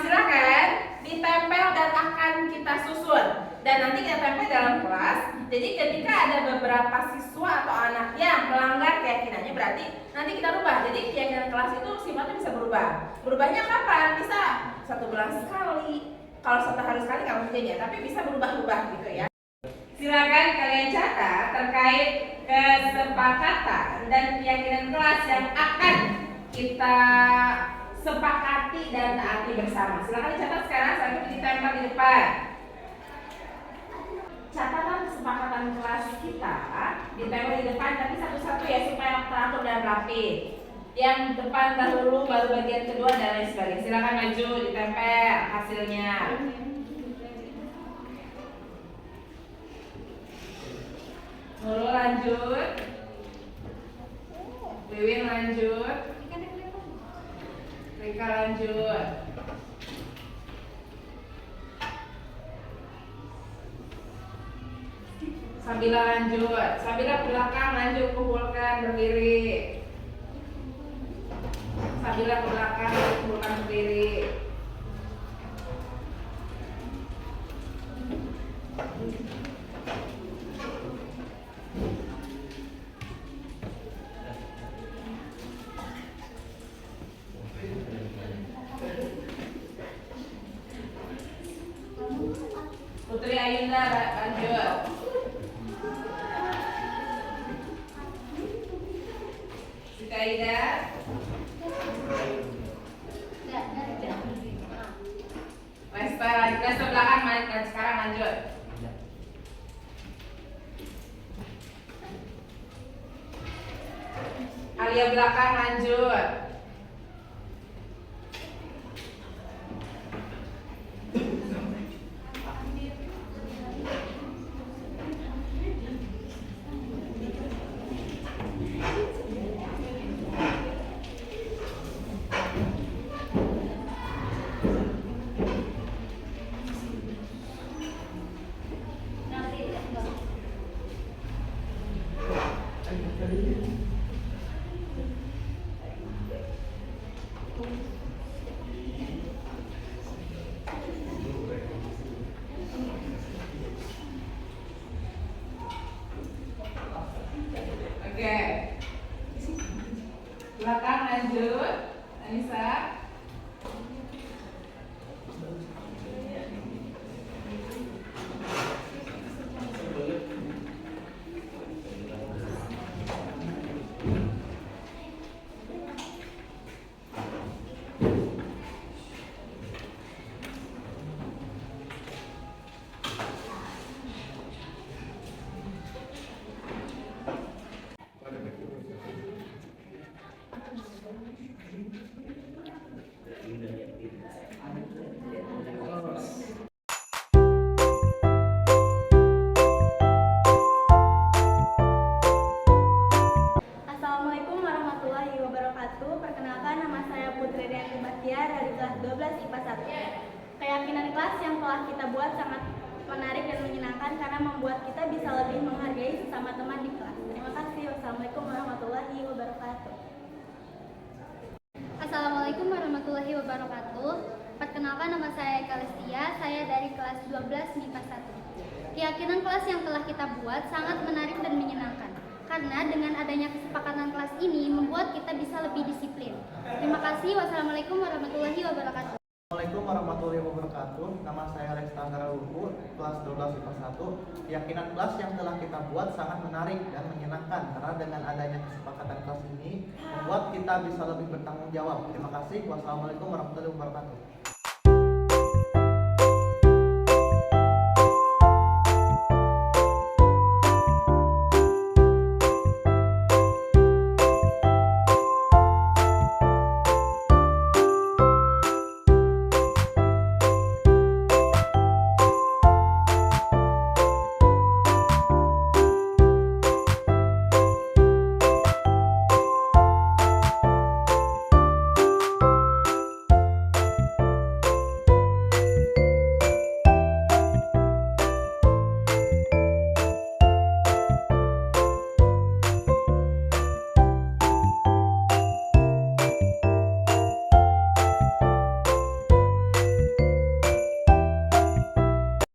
Silakan ditempel dan akan kita susun dan nanti kita tempel dalam kelas. Jadi ketika ada beberapa siswa atau anak yang melanggar keyakinannya, berarti nanti kita rubah. Jadi keyakinan kelas itu sifatnya bisa berubah. Berubahnya kapan? Bisa 1 bulan sekali. Kalau 1 hari sekali nggak mungkin ya, tapi bisa berubah-ubah gitu ya. Silakan kalian catat terkait kesepakatan dan keyakinan kelas yang akan kita sepakati dan taati bersama. Silakan dicatat sekarang sampai ditempel di depan. Catatan kesepakatan kelas kita ditempel di depan, tapi satu-satu ya supaya teratur dan rapi. Yang depan dahulu, baru bagian kedua dan lain sebagainya. Silakan maju ditempel hasilnya. Nurul lanjut. Wiwin lanjut. Rika lanjut. Sabila lanjut. Sabila belakang lanjut, kumpulkan berdiri. Sabila belakang kumpulkan berdiri. Putri Ayunda lanjut. Kak Ida. Lester, Lester belakang main kan sekarang lanjut. Alia belakang lanjut. Oke. Belakang lanjut. Anissa. Assalamualaikum warahmatullahi wabarakatuh. Perkenalkan, nama saya Putri Rianti Bahtiar dari kelas 12 IPA 1. Keyakinan kelas yang telah kita buat sangat menarik dan menyenangkan karena membuat kita bisa lebih menghargai sesama teman di kelas. Terima kasih. Wassalamualaikum warahmatullahi wabarakatuh. Assalamualaikum warahmatullahi wabarakatuh. Perkenalkan, nama saya Eka Lestia, saya dari kelas 12 MIPA 1. Keyakinan kelas yang telah kita buat sangat menarik dan menyenangkan karena dengan adanya kesepakatan kelas ini membuat kita bisa lebih disiplin. Terima kasih. Wassalamualaikum warahmatullahi wabarakatuh. Assalamualaikum warahmatullahi wabarakatuh. Nama saya Resta Anggara Luhur, kelas 12 IPA 1. Keyakinan kelas yang telah kita buat sangat menarik dan menyenangkan karena dengan adanya kesepakatan kelas ini membuat kita bisa lebih bertanggung jawab. Terima kasih. Wassalamualaikum warahmatullahi wabarakatuh.